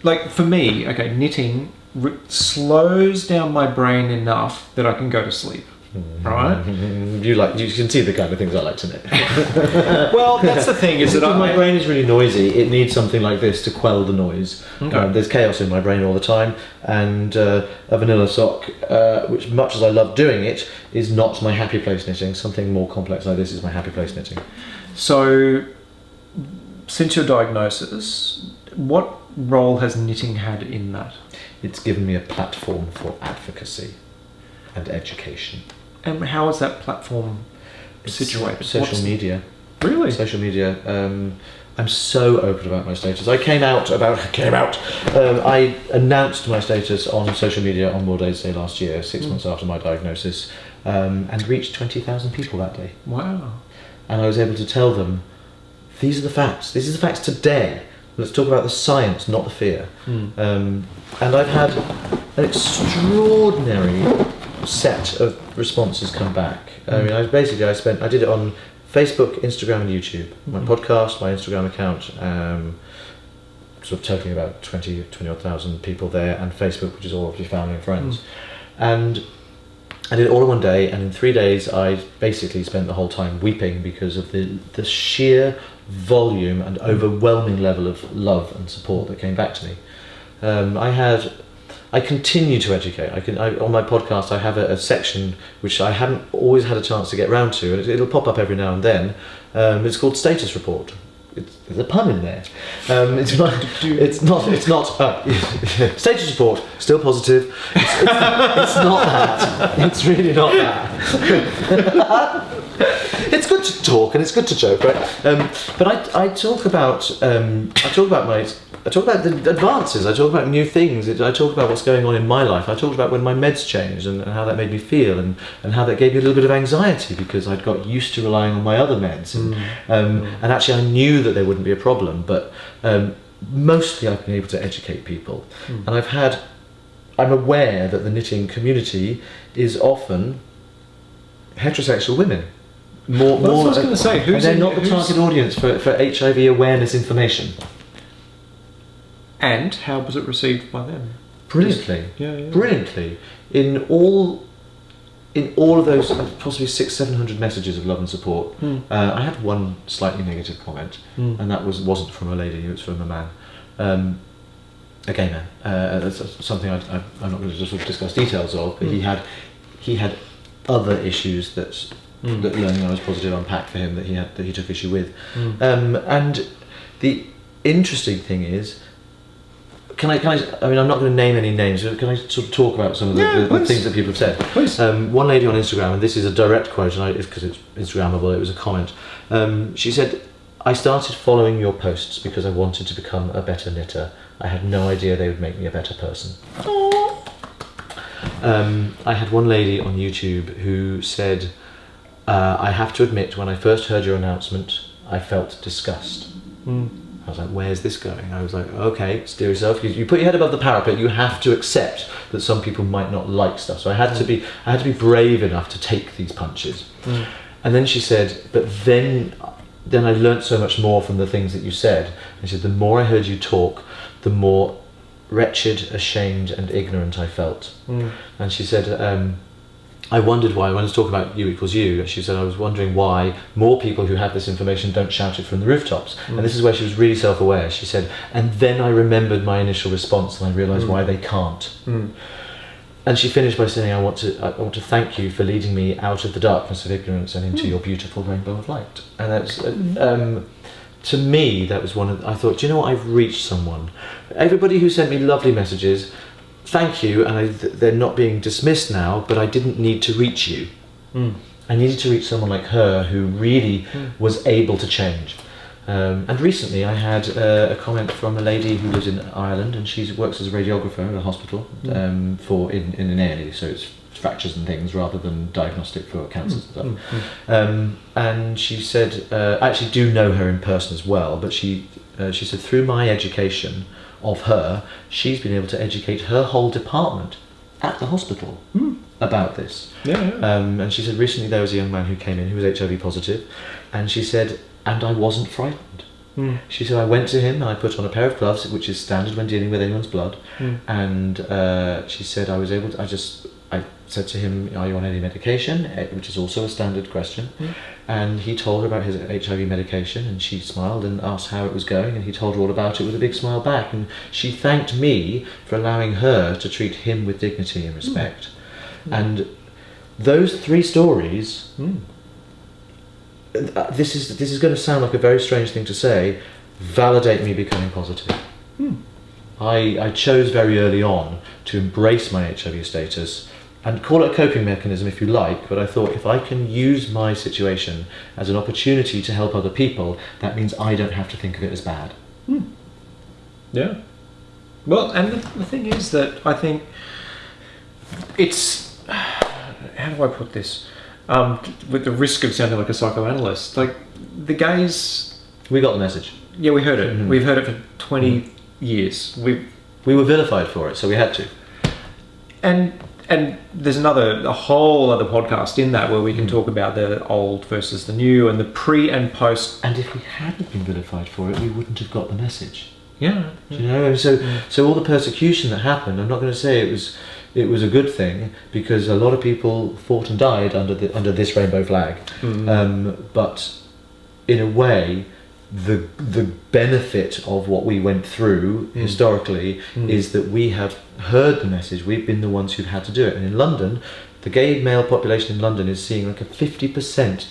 like for me, okay, knitting slows down my brain enough that I can go to sleep. Right? You can see the kind of things I like to knit. Well, that's the thing, is that my brain is really noisy. It needs something like this to quell the noise. Okay. There's chaos in my brain all the time, and a vanilla sock, which much as I love doing it, is not my happy place knitting. Something more complex like this is my happy place knitting. So, since your diagnosis, what role has knitting had in that? It's given me a platform for advocacy and education. And how is that platform situated? Social media. Really? Social media. I'm so open about my status. I announced my status on social media on World AIDS Day last year, 6 months after my diagnosis, and reached 20,000 people that day. Wow. And I was able to tell them, these are the facts. These are the facts today. Let's talk about the science, not the fear. And I've had an extraordinary set of responses come back. I mean, I did it on Facebook, Instagram and YouTube. My podcast, my Instagram account, sort of totaling about 20 odd thousand people there, and Facebook, which is all obviously family and friends. And I did it all in one day, and in 3 days I basically spent the whole time weeping because of the sheer volume and overwhelming level of love and support that came back to me. I continue to educate. On my podcast I have a section which I haven't always had a chance to get round to, and it'll pop up every now and then. It's called Status Report. There's a pun in there. It's not. Status Report, still positive. It's not that. It's really not that. It's good to talk and it's good to joke, right? But I talk about the advances. I talk about new things. I talk about what's going on in my life. I talk about when my meds changed and how that made me feel, and how that gave me a little bit of anxiety because I'd got used to relying on my other meds. And actually I knew that there wouldn't be a problem, but mostly I've been able to educate people. And I'm aware that the knitting community is often heterosexual women. I was going to say, they're not the target audience for HIV awareness information. And how was it received by them? Brilliantly. Yeah. Brilliantly. In all of those possibly 600-700 messages of love and support, I had one slightly negative comment, and that wasn't from a lady, it was from a man, a gay man. That's something I'm not going to just discuss details of, but he had other issues that learning I was positive unpacked for him that he took issue with. And the interesting thing is, I mean, I'm not going to name any names, but can I sort of talk about some of the things that people have said? Please. One lady on Instagram, and this is a direct quote, and because it's Instagrammable, it was a comment. She said, "I started following your posts because I wanted to become a better knitter. I had no idea they would make me a better person." I had one lady on YouTube who said, "I have to admit, when I first heard your announcement, I felt disgust." I was like, where's this going? I was like, okay, steer yourself. You put your head above the parapet. You have to accept that some people might not like stuff. So I had to be brave enough to take these punches. And then she said, but then I learnt so much more from the things that you said. And she said, the more I heard you talk, the more wretched, ashamed, and ignorant I felt. And she said, I wondered why, when I was talking about U equals U, she said, I was wondering why more people who have this information don't shout it from the rooftops. And this is where she was really self-aware. She said, and then I remembered my initial response and I realised why they can't. And she finished by saying, I want to thank you for leading me out of the darkness of ignorance and into your beautiful rainbow of light. And that's, to me, that was I thought, do you know what, I've reached someone. Everybody who sent me lovely messages, thank you, and they're not being dismissed now, but I didn't need to reach you. I needed to reach someone like her who really was able to change. And recently I had a comment from a lady who lives in Ireland, and she works as a radiographer at a hospital in an A&E, so it's fractures and things rather than diagnostic for cancers and stuff. And she said, I actually do know her in person as well, but she said, through my education of her, she's been able to educate her whole department at the hospital about this. Yeah. And she said recently there was a young man who came in who was HIV positive, and she said, and I wasn't frightened. She said, I went to him and I put on a pair of gloves, which is standard when dealing with anyone's blood, and she said I was able to, I said to him, are you on any medication, which is also a standard question, and he told her about his HIV medication, and she smiled and asked how it was going, and he told her all about it with a big smile back, and she thanked me for allowing her to treat him with dignity and respect. And those 3 stories, this is going to sound like a very strange thing to say, validate me becoming positive. I chose very early on to embrace my HIV status and call it a coping mechanism if you like, but I thought if I can use my situation as an opportunity to help other people, that means I don't have to think of it as bad. Yeah. Well, and the thing is that I think it's, how do I put this? With the risk of sounding like a psychoanalyst, like the gays... We got the message. Yeah, we heard it. We've heard it for 20 years. We were vilified for it, so we had to. And there's a whole other podcast in that where we can talk about the old versus the new and the pre and post. And if we hadn't been vilified for it, we wouldn't have got the message. Yeah. Do you know? So all the persecution that happened, I'm not going to say it was a good thing, because a lot of people fought and died under this rainbow flag. But in a way, the benefit of what we went through historically is that we have heard the message. We've been the ones who've had to do it. And in London, the gay male population in London is seeing like a 50%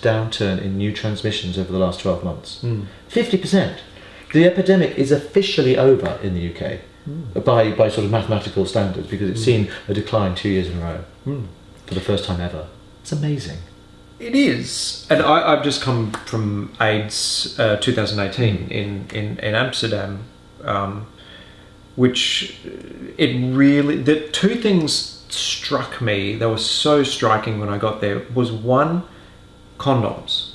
downturn in new transmissions over the last 12 months. 50%. The epidemic is officially over in the UK by sort of mathematical standards, because it's seen a decline 2 years in a row for the first time ever. It's amazing. It is, and I've just come from AIDS 2018 in Amsterdam, which it really, the 2 things struck me. They were so striking when I got there. Was one, condoms.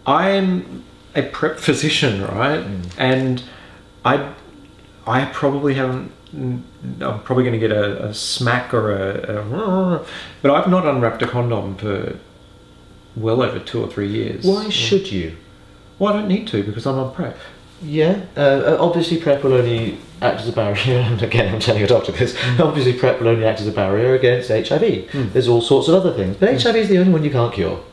I'm a prep physician, right? And I probably haven't. I'm probably going to get a smack or but I've not unwrapped a condom for well over 2 or 3 years. Why should you? Well, I don't need to, because I'm on PrEP. Yeah, obviously PrEP will only act as a barrier, and again I'm telling a doctor this, obviously PrEP will only act as a barrier against HIV. There's all sorts of other things, but HIV is the only one you can't cure.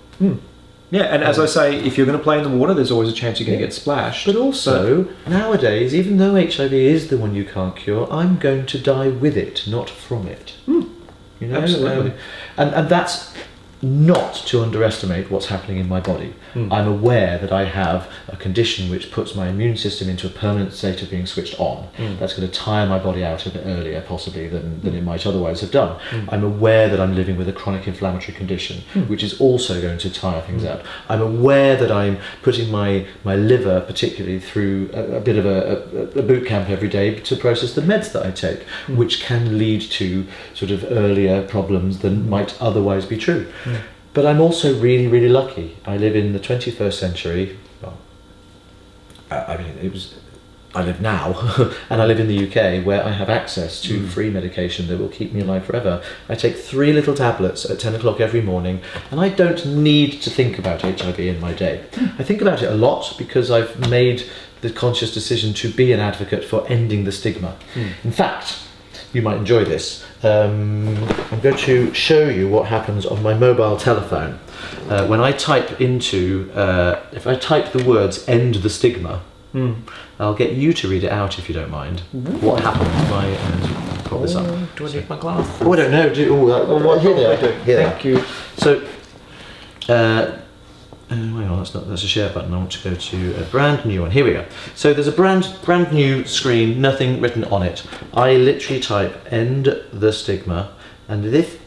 Yeah, and as I say, if you're going to play in the water, there's always a chance you're going to get splashed. But also, nowadays, even though HIV is the one you can't cure, I'm going to die with it, not from it. You know? Absolutely. And that's not to underestimate what's happening in my body. I'm aware that I have a condition which puts my immune system into a permanent state of being switched on. That's going to tire my body out a bit earlier, possibly, than it might otherwise have done. I'm aware that I'm living with a chronic inflammatory condition, which is also going to tire things out. I'm aware that I'm putting my liver, particularly, through a bit of a boot camp every day to process the meds that I take, which can lead to sort of earlier problems than might otherwise be true. But I'm also really, really lucky. I live in the 21st century. Well, I live now, and I live in the UK, where I have access to free medication that will keep me alive forever. I take 3 little tablets at 10 o'clock every morning, and I don't need to think about HIV in my day. I think about it a lot because I've made the conscious decision to be an advocate for ending the stigma. In fact, you might enjoy this. I'm going to show you what happens on my mobile telephone. When I type into, if I type the words "end the stigma," I'll get you to read it out if you don't mind. What happens if I prop this up? Do I need my glass? Oh, I don't know. Here they are. Thank you. So, hang on, that's a share button. I want to go to a brand new one. Here we go. So there's a brand new screen, nothing written on it. I literally type "end the stigma," and if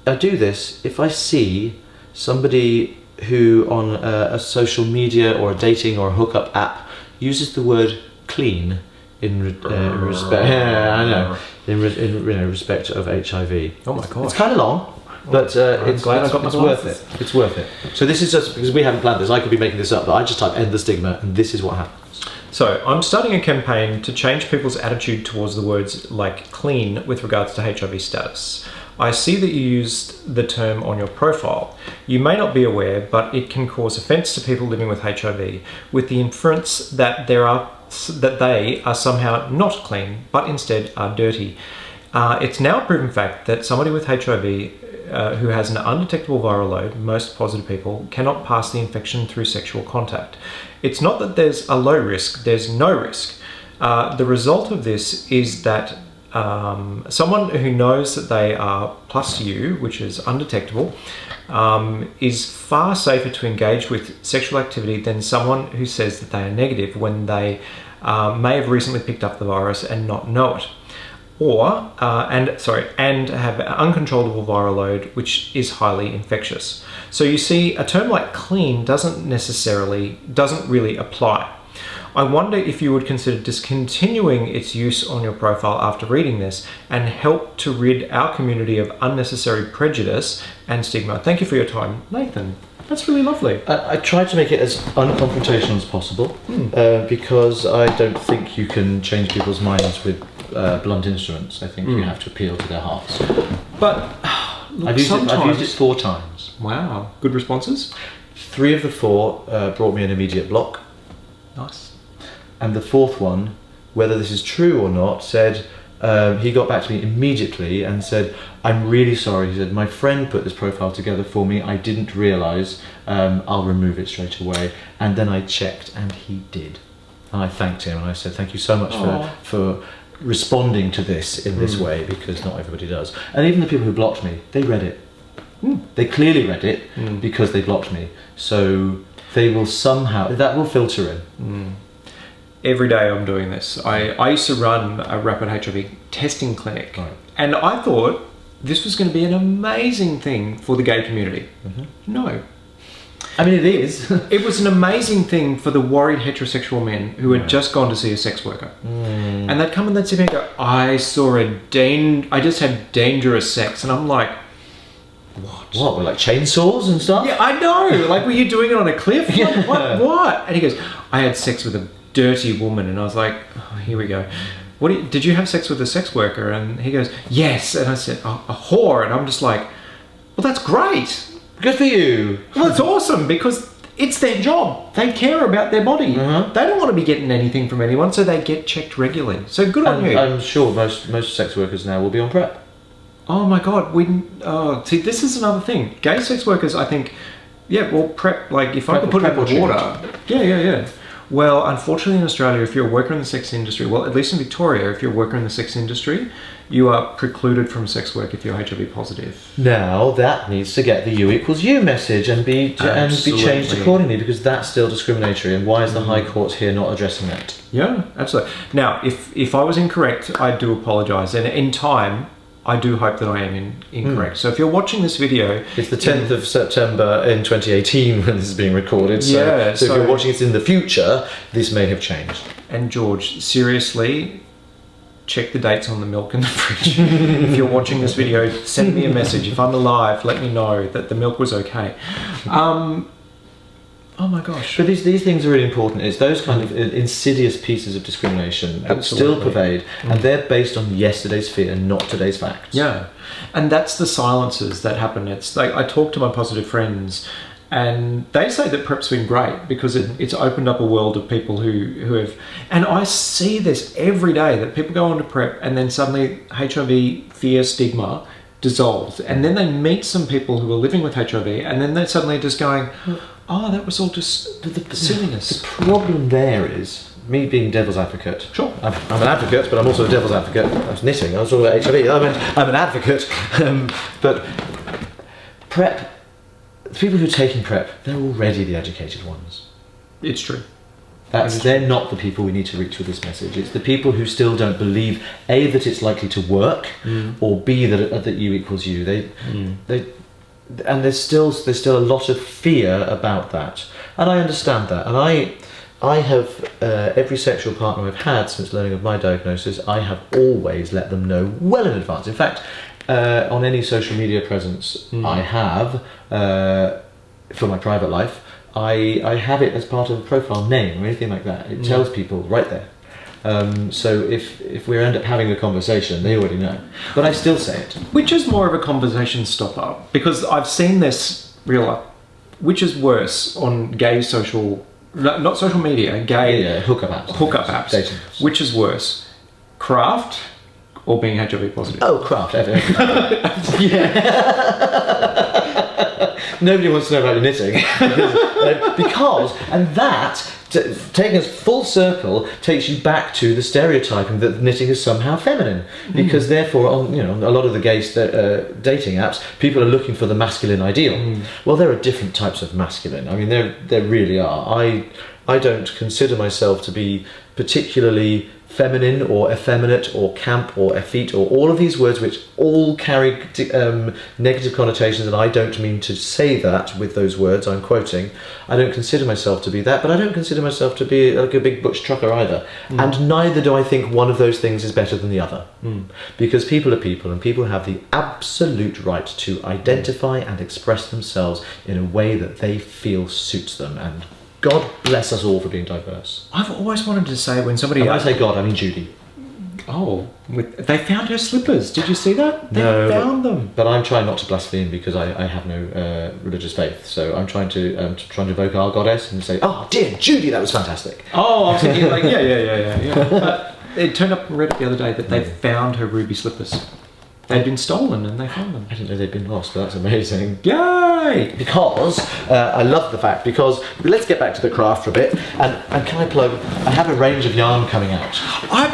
I do this, if I see somebody who on a social media or a dating or a hookup app uses the word "clean" in respect, I know, in respect of HIV. Oh my god! It's kind of long. But it's worth it. It's worth it. So this is just because we haven't planned this. I could be making this up, but I just type "end the stigma" and this is what happens. So I'm starting a campaign to change people's attitude towards the words like "clean" with regards to HIV status. I see that you used the term on your profile. You may not be aware, but it can cause offence to people living with HIV, with the inference that they are somehow not clean, but instead are dirty. It's now a proven fact that somebody with HIV who has an undetectable viral load, most positive people, cannot pass the infection through sexual contact. It's not that there's a low risk, there's no risk. The result of this is that someone who knows that they are plus U, which is undetectable, is far safer to engage with sexual activity than someone who says that they are negative when they may have recently picked up the virus and not know it. Or, and have an uncontrollable viral load, which is highly infectious. So you see, a term like clean doesn't really apply. I wonder if you would consider discontinuing its use on your profile after reading this and help to rid our community of unnecessary prejudice and stigma. Thank you for your time, Nathan. That's really lovely. I tried to make it as unconfrontational as possible because I don't think you can change people's minds with blunt instruments. I think you have to appeal to their hearts. But I've used it 4 times. Wow. Good responses? 3 of the 4 brought me an immediate block. Nice. And the 4th one, whether this is true or not, said, he got back to me immediately and said, I'm really sorry. He said, my friend put this profile together for me. I didn't realise. I'll remove it straight away. And then I checked and he did. And I thanked him and I said, thank you so much for responding to this in this way, because not everybody does. And even the people who blocked me, they read it. They clearly read it because they blocked me. So they will somehow, that will filter in. Every day I'm doing this. I used to run a rapid HIV testing clinic, and I thought this was going to be an amazing thing for the gay community. No. I mean, it is. It was an amazing thing for the worried heterosexual men who had just gone to see a sex worker. And they'd come and they'd sit me and go, I just had dangerous sex. And I'm like, What, with like chainsaws and stuff? Yeah, I know. Like, were you doing it on a cliff? What? And he goes, I had sex with a dirty woman. And I was like, oh, here we go. Did you have sex with a sex worker? And he goes, yes. And I said, a whore. And I'm just like, well, that's great. Good for you. Well, it's awesome because it's their job. They care about their body. They don't want to be getting anything from anyone, so they get checked regularly. So good on you. I'm sure most sex workers now will be on PrEP. Oh my God. See, this is another thing. Gay sex workers, I think, PrEP, like if I could put it in water. Yeah. Well, unfortunately in Australia, if you're a worker in the sex industry, well, at least in Victoria, if you're a worker in the sex industry, you are precluded from sex work if you're HIV positive. Now that needs to get the U equals U message and be changed accordingly, because that's still discriminatory. And why is the High Court here not addressing that? Yeah, absolutely. Now, if I was incorrect, I do apologise. And in time, I do hope that I am incorrect. So if you're watching this video... It's the 10th of September in 2018 when this is being recorded. So if you're watching it in the future, this may have changed. And George, seriously, check the dates on the milk in the fridge. If you're watching this video, send me a message. If I'm alive, let me know that the milk was okay. Oh my gosh. But these things are really important. It's those kind of insidious pieces of discrimination that still pervade, and they're based on yesterday's fear and not today's facts. Yeah. And that's the silences that happen. It's like, I talk to my positive friends and they say that PrEP's been great because it's opened up a world of people who have... And I see this every day, that people go on to PrEP and then suddenly HIV fear, stigma dissolves. And then they meet some people who are living with HIV and then they're suddenly just going... Oh, that was all just the silliness. The problem there is, me being devil's advocate. Sure. I'm an advocate, but I'm also a devil's advocate. I was knitting, I was talking about HIV. I'm an advocate. But PrEP, the people who are taking PrEP, they're already the educated ones. It's true. They're not the people we need to reach with this message. It's the people who still don't believe, A, that it's likely to work, or B, that U equals U. And there's still a lot of fear about that, and I understand that. And I have every sexual partner I've had since learning of my diagnosis, I have always let them know well in advance. In fact, on any social media presence I have for my private life, I have it as part of a profile name or anything like that. It tells people right there. So if we end up having a conversation, they already know. But I still say it. Which is more of a conversation stopper? Because I've seen this which is worse on gay social, not social media, gay hookup apps. Dating apps. Which is worse, craft or being HIV positive? Oh, craft. Yeah. Nobody wants to know about your knitting because that, taking us full circle, takes you back to the stereotyping that knitting is somehow feminine. Because therefore, on a lot of the gay dating apps, people are looking for the masculine ideal. Well, there are different types of masculine. I mean, there really are. I don't consider myself to be particularly feminine or effeminate or camp or effete or all of these words which all carry negative connotations, and I don't mean to say that with those words I'm quoting. I don't consider myself to be that, but I don't consider myself to be like a big butch trucker either. And neither do I think one of those things is better than the other. Because people are people, and people have the absolute right to identify and express themselves in a way that they feel suits them, and God bless us all for being diverse. I've always wanted to say when somebody... When I say God, I mean Judy. Oh, they found her slippers. Did you see that? They found them. But I'm trying not to blaspheme because I have no religious faith. So I'm trying to evoke our goddess and say, "Oh dear Judy, that was fantastic." Oh, I'm thinking like, yeah. It turned up and read it the other day that they found her ruby slippers. They'd been stolen and they found them. I didn't know they'd been lost, but that's amazing. Yay! Because, I love the fact, because, let's get back to the craft for a bit, and can I plug, I have a range of yarn coming out.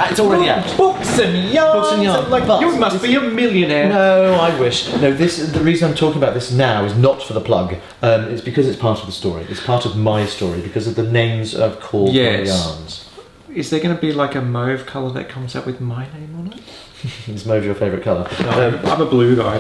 It's already out. Books and yarns! Like, you must be a millionaire. No, I wish. No, the reason I'm talking about this now is not for the plug. It's because it's part of the story. It's part of my story, because of the names I've called my yarns. Is there going to be like a mauve colour that comes out with my name on it? Is mauve your favourite colour? No, I'm a blue guy.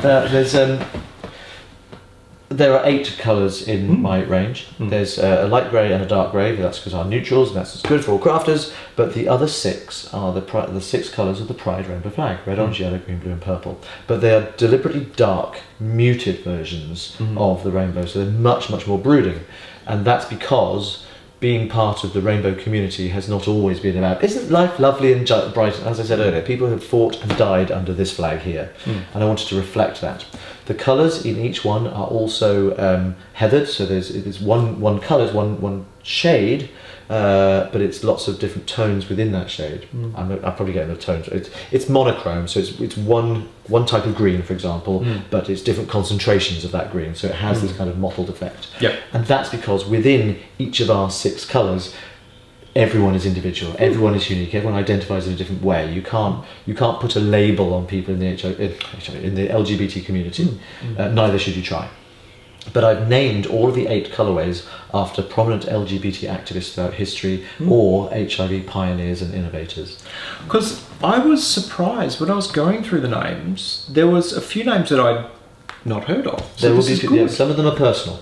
There are 8 colours in my range. There's a light grey and a dark grey. That's because our neutrals, and that's good for all crafters. But the other 6 are the 6 colours of the Pride rainbow flag: red, orange, yellow, green, blue, and purple. But they are deliberately dark, muted versions of the rainbow, so they're much, much more brooding. And that's because being part of the rainbow community has not always been about, isn't life lovely and bright? As I said earlier, people have fought and died under this flag here, and I wanted to reflect that. The colours in each one are also heathered, so there's one colour, one shade, but it's lots of different tones within that shade. I'm probably getting the tones. It's monochrome, so it's one type of green, for example, but it's different concentrations of that green, so it has this kind of mottled effect. Yep. And that's because within each of our 6 colours, everyone is individual, everyone is unique, everyone identifies in a different way. You can't put a label on people in the in the LGBT community. Neither should you try. But I've named all of the 8 colourways after prominent LGBT activists throughout history or HIV pioneers and innovators. Because I was surprised when I was going through the names, there was a few names that I'd not heard of. So there will be, yeah, some of them are personal.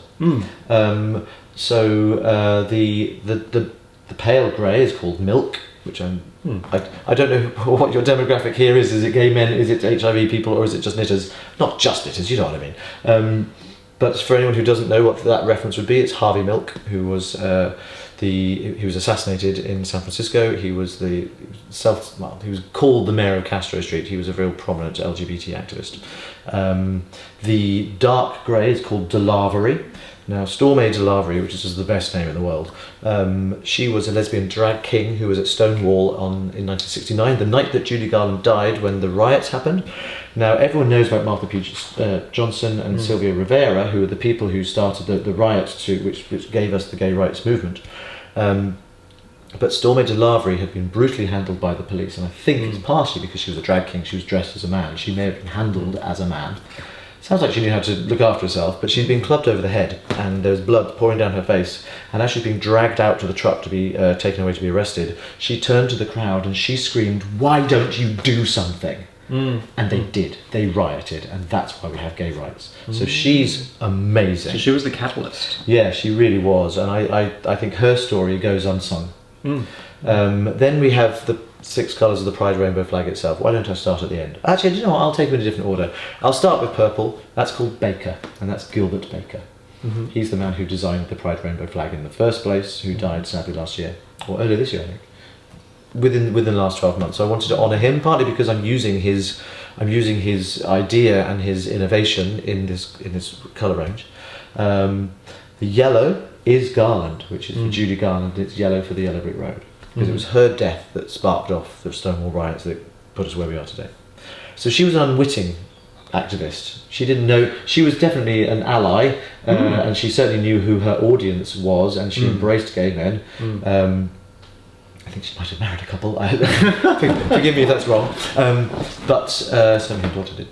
The pale grey is called Milk, which I don't know what your demographic here is. Is it gay men? Is it HIV people? Or is it just knitters? Not just knitters, you know what I mean. But for anyone who doesn't know what that reference would be, it's Harvey Milk, who was he was assassinated in San Francisco. He was he was called the mayor of Castro Street. He was a real prominent LGBT activist. The dark grey is called DeLavery. Now, Stormé DeLavery, which is just the best name in the world, she was a lesbian drag king who was at Stonewall in 1969, the night that Judy Garland died when the riots happened. Now, everyone knows about Martha P. Johnson and Sylvia Rivera, who were the people who started the riots which gave us the gay rights movement. But Stormé DeLavery had been brutally handled by the police, and I think it's partially because she was a drag king, she was dressed as a man. She may have been handled as a man. Sounds like she knew how to look after herself, but she'd been clubbed over the head, and there was blood pouring down her face. And as she's being dragged out to the truck to be taken away to be arrested, she turned to the crowd and she screamed, "Why don't you do something?" And they did. They rioted, and that's why we have gay rights. So she's amazing. So she was the catalyst. Yeah, she really was, and I think her story goes unsung. Then we have the 6 colours of the Pride rainbow flag itself. Why don't I start at the end? Actually, you know what? I'll take them in a different order. I'll start with purple. That's called Baker, and that's Gilbert Baker. He's the man who designed the Pride rainbow flag in the first place, who died sadly last year, or earlier this year, I think. within the last 12 months. So I wanted to honour him, partly because I'm using his idea and his innovation in this colour range. The yellow is Garland, which is for Judy Garland. It's yellow for the Yellow Brick Road, because it was her death that sparked off the Stonewall riots that put us where we are today. So she was an unwitting activist. She didn't know. She was definitely an ally, and she certainly knew who her audience was, and she embraced gay men. I think she might have married a couple. Forgive me if that's wrong. But certainly her daughter did.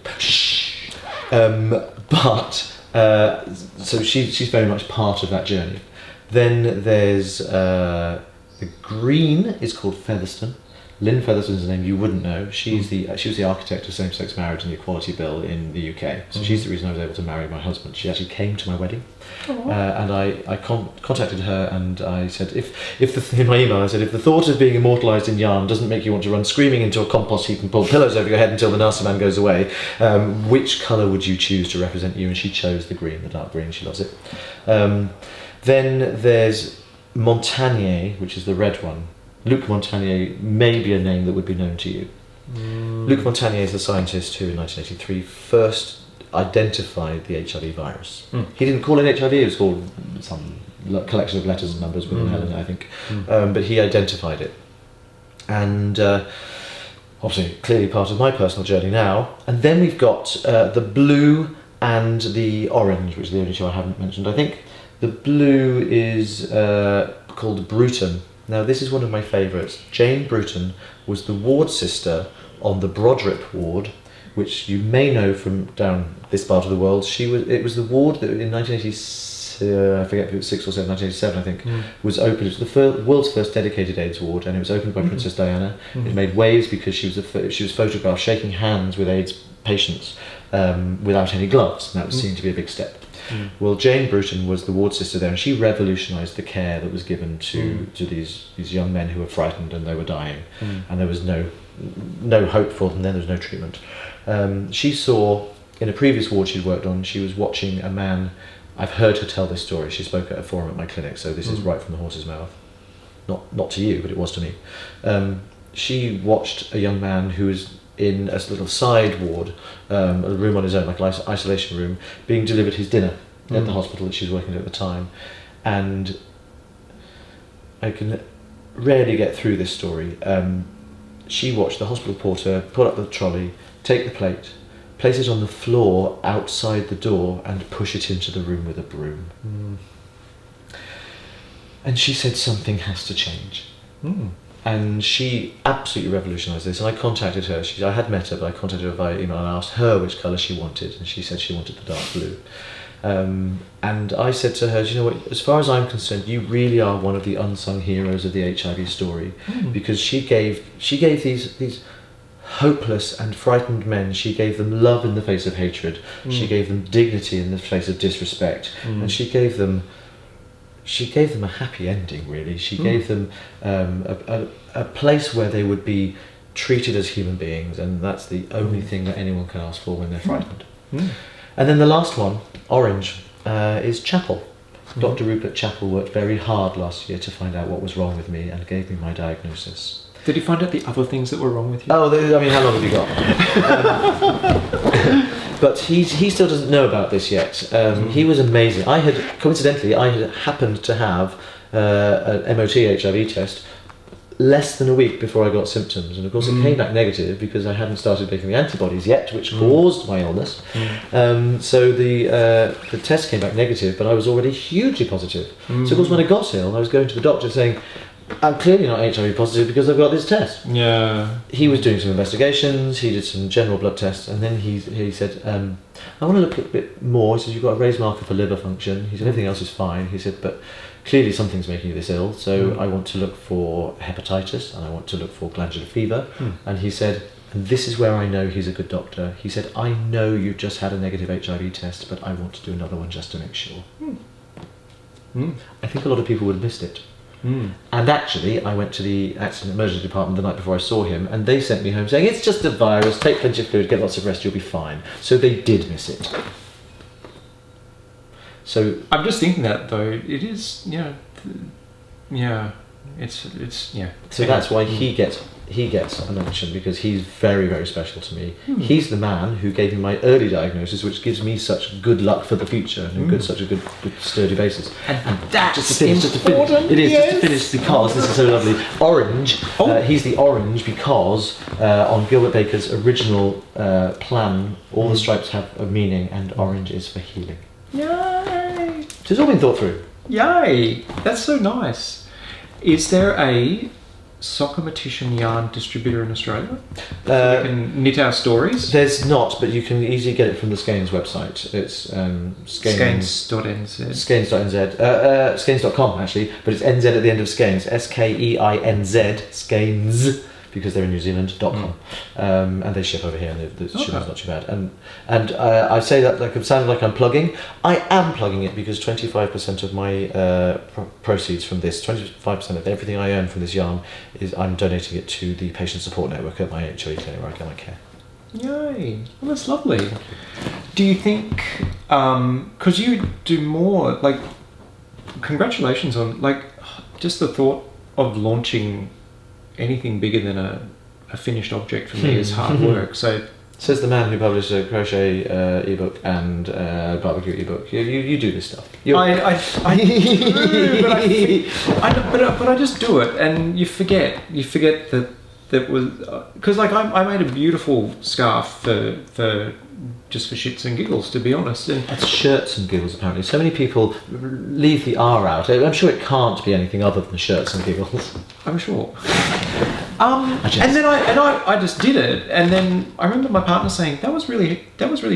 So she's very much part of that journey. Then there's the green is called Featherstone. Lynn Featherstone's a name you wouldn't know. She was the architect of same-sex marriage and the Equality Bill in the UK. So she's the reason I was able to marry my husband. She actually came to my wedding, and I contacted her, and I said, in my email I said, if the thought of being immortalised in yarn doesn't make you want to run screaming into a compost heap and pull pillows over your head until the nasty man goes away, which colour would you choose to represent you? And she chose the green, the dark green. She loves it. Then there's Montagnier, which is the red one. Luc Montagnier may be a name that would be known to you. Luc Montagnier is the scientist who in 1983 first identified the HIV virus. He didn't call it HIV, it was called some collection of letters and numbers with an L in it, I think. But he identified it. And obviously, clearly part of my personal journey now. And then we've got the blue and the orange, which is the only two I haven't mentioned. I think the blue is called Bruton. Now this is one of my favourites. Jane Bruton was the ward sister on the Brodripp ward, which you may know from down this part of the world. It was the ward that in 1986, I forget if it was 6 or 7, 1987 I think, was opened. It was the world's first dedicated AIDS ward, and it was opened by Princess Diana. It made waves because she was photographed shaking hands with AIDS patients without any gloves, and that was seen to be a big step. Well, Jane Bruton was the ward sister there, and she revolutionised the care that was given to these young men who were frightened and they were dying, and there was no hope for them. Then there was no treatment. She saw in a previous ward she'd worked on. She was watching a man. I've heard her tell this story. She spoke at a forum at my clinic, so this is right from the horse's mouth. Not to you, but it was to me. She watched a young man who was in a little side ward, a room on his own, like an isolation room, being delivered his dinner at the hospital that she was working at the time. And I can rarely get through this story. She watched the hospital porter pull up the trolley, take the plate, place it on the floor outside the door, and push it into the room with a broom. And she said something has to change. And she absolutely revolutionised this, and I contacted her. I had met her, but I contacted her via email and asked her which colour she wanted, and she said she wanted the dark blue. And I said to her, you know what, as far as I'm concerned, you really are one of the unsung heroes of the HIV story, because she gave these hopeless and frightened men, she gave them love in the face of hatred, she gave them dignity in the face of disrespect, and she gave them a happy ending, really. She gave them a place where they would be treated as human beings, and that's the only thing that anyone can ask for when they're frightened. And then the last one, orange, is Chappell. Dr. Rupert Chappell worked very hard last year to find out what was wrong with me and gave me my diagnosis. Did he find out the other things that were wrong with you? Oh, I mean, how long have you got? But he still doesn't know about this yet. He was amazing. I had happened to have an MOT HIV test less than a week before I got symptoms, and of course it came back negative because I hadn't started making the antibodies yet, which caused my illness. So the test came back negative, but I was already hugely positive. So of course when I got ill, I was going to the doctor saying, I'm clearly not HIV positive because I've got this test. Yeah. He was doing some investigations, he did some general blood tests, and then he said, I want to look a bit more. He said, you've got a raised marker for liver function. He said, everything else is fine. He said, but clearly something's making you this ill, so I want to look for hepatitis, and I want to look for glandular fever. And he said, and this is where I know he's a good doctor, he said, I know you just had a negative HIV test, but I want to do another one just to make sure. I think a lot of people would have missed it. And actually, I went to the accident emergency department the night before I saw him, and they sent me home saying, it's just a virus, take plenty of fluid, get lots of rest, you'll be fine. So they did miss it. So I'm just thinking that though, it is, yeah. It's yeah. So that's why he gets a mention, because he's very, very special to me. He's the man who gave me my early diagnosis, which gives me such good luck for the future and such a good sturdy basis. And that's just to finish, important. It is yes. just to finish, because this is so lovely. Orange. He's the orange because on Gilbert Baker's original plan, all the stripes have a meaning, and orange is for healing. Yay! So it's all been thought through. Yay! That's so nice. Is there a Sockmatician yarn distributor in Australia? So we can knit our stories? There's not, but you can easily get it from the Skeins website. It's Skeins.nz. Skeins.nz. Skeins.com actually, but it's NZ at the end of Skeins. SKEINZ. Skeins, because they're in New Zealand.com. And they ship over here, and the shipping's not too bad. And I say that like it sounds like I'm plugging. I am plugging it, because 25% of my proceeds from this, 25% of everything I earn from this yarn, is I'm donating it to the patient support network at my HIV clinic where I get my care. Yay! Well, that's lovely. Do you think, because you do more, like, congratulations on, like, just the thought of launching anything bigger than a finished object for me is hard work. So says the man who published a crochet ebook and barbecue ebook. You do this stuff. I do, but I just do it, and you forget that was because like I made a beautiful scarf for just for shits and giggles, to be honest. And that's shirts and giggles, apparently. So many people leave the R out. I'm sure it can't be anything other than shirts and giggles. I'm sure. And then I just did it, and then I remember my partner saying that was really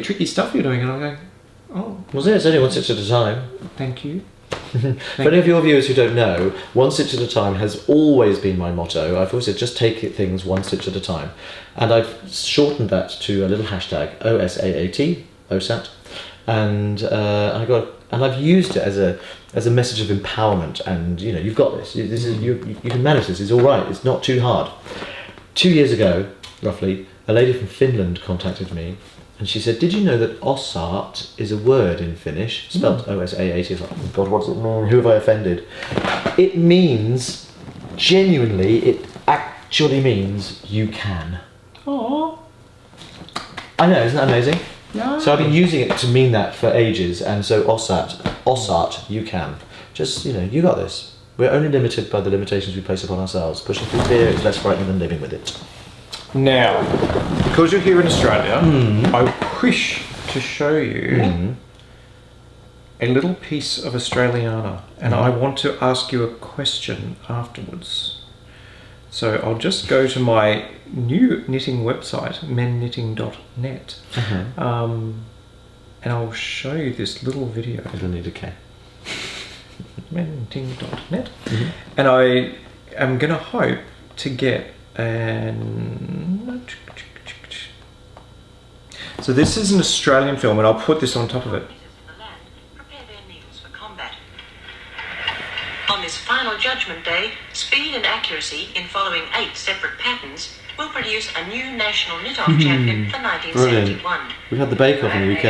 tricky stuff you're doing, and I'm going, oh, was it? It's only one stitch at a time. Thank you. For any of your viewers who don't know, one stitch at a time has always been my motto. I've always said just take things one stitch at a time, and I've shortened that to a little hashtag OSAAT, OSAAT, and I've used it as a message of empowerment. And you know, you've got this. This is you can manage this. It's all right. It's not too hard. 2 years ago, roughly, a lady from Finland contacted me. And she said, did you know that OSAAT is a word in Finnish, spelled OSAAT? It's like, oh God, what does it mean? Who have I offended? It means, genuinely, it actually means you can. Aww. I know, isn't that amazing? Yeah. So I've been using it to mean that for ages, and so OSAAT, you can. Just, you know, you got this. We're only limited by the limitations we place upon ourselves. Pushing through fear is less frightening than living with it. Now, because you're here in Australia, I wish to show you a little piece of Australiana, and I want to ask you a question afterwards. So I'll just go to my new knitting website, menknitting.net, and I'll show you this little video. It'll need a K. menknitting.net, and I am going to hope to get so this is an Australian film, and I'll put this on top of it. Prepare their needles for combat. On this final judgment day, speed and accuracy in following 8 separate patterns will produce a new national knit-off champion for 1971. Brilliant. We've had the bake-off in the UK.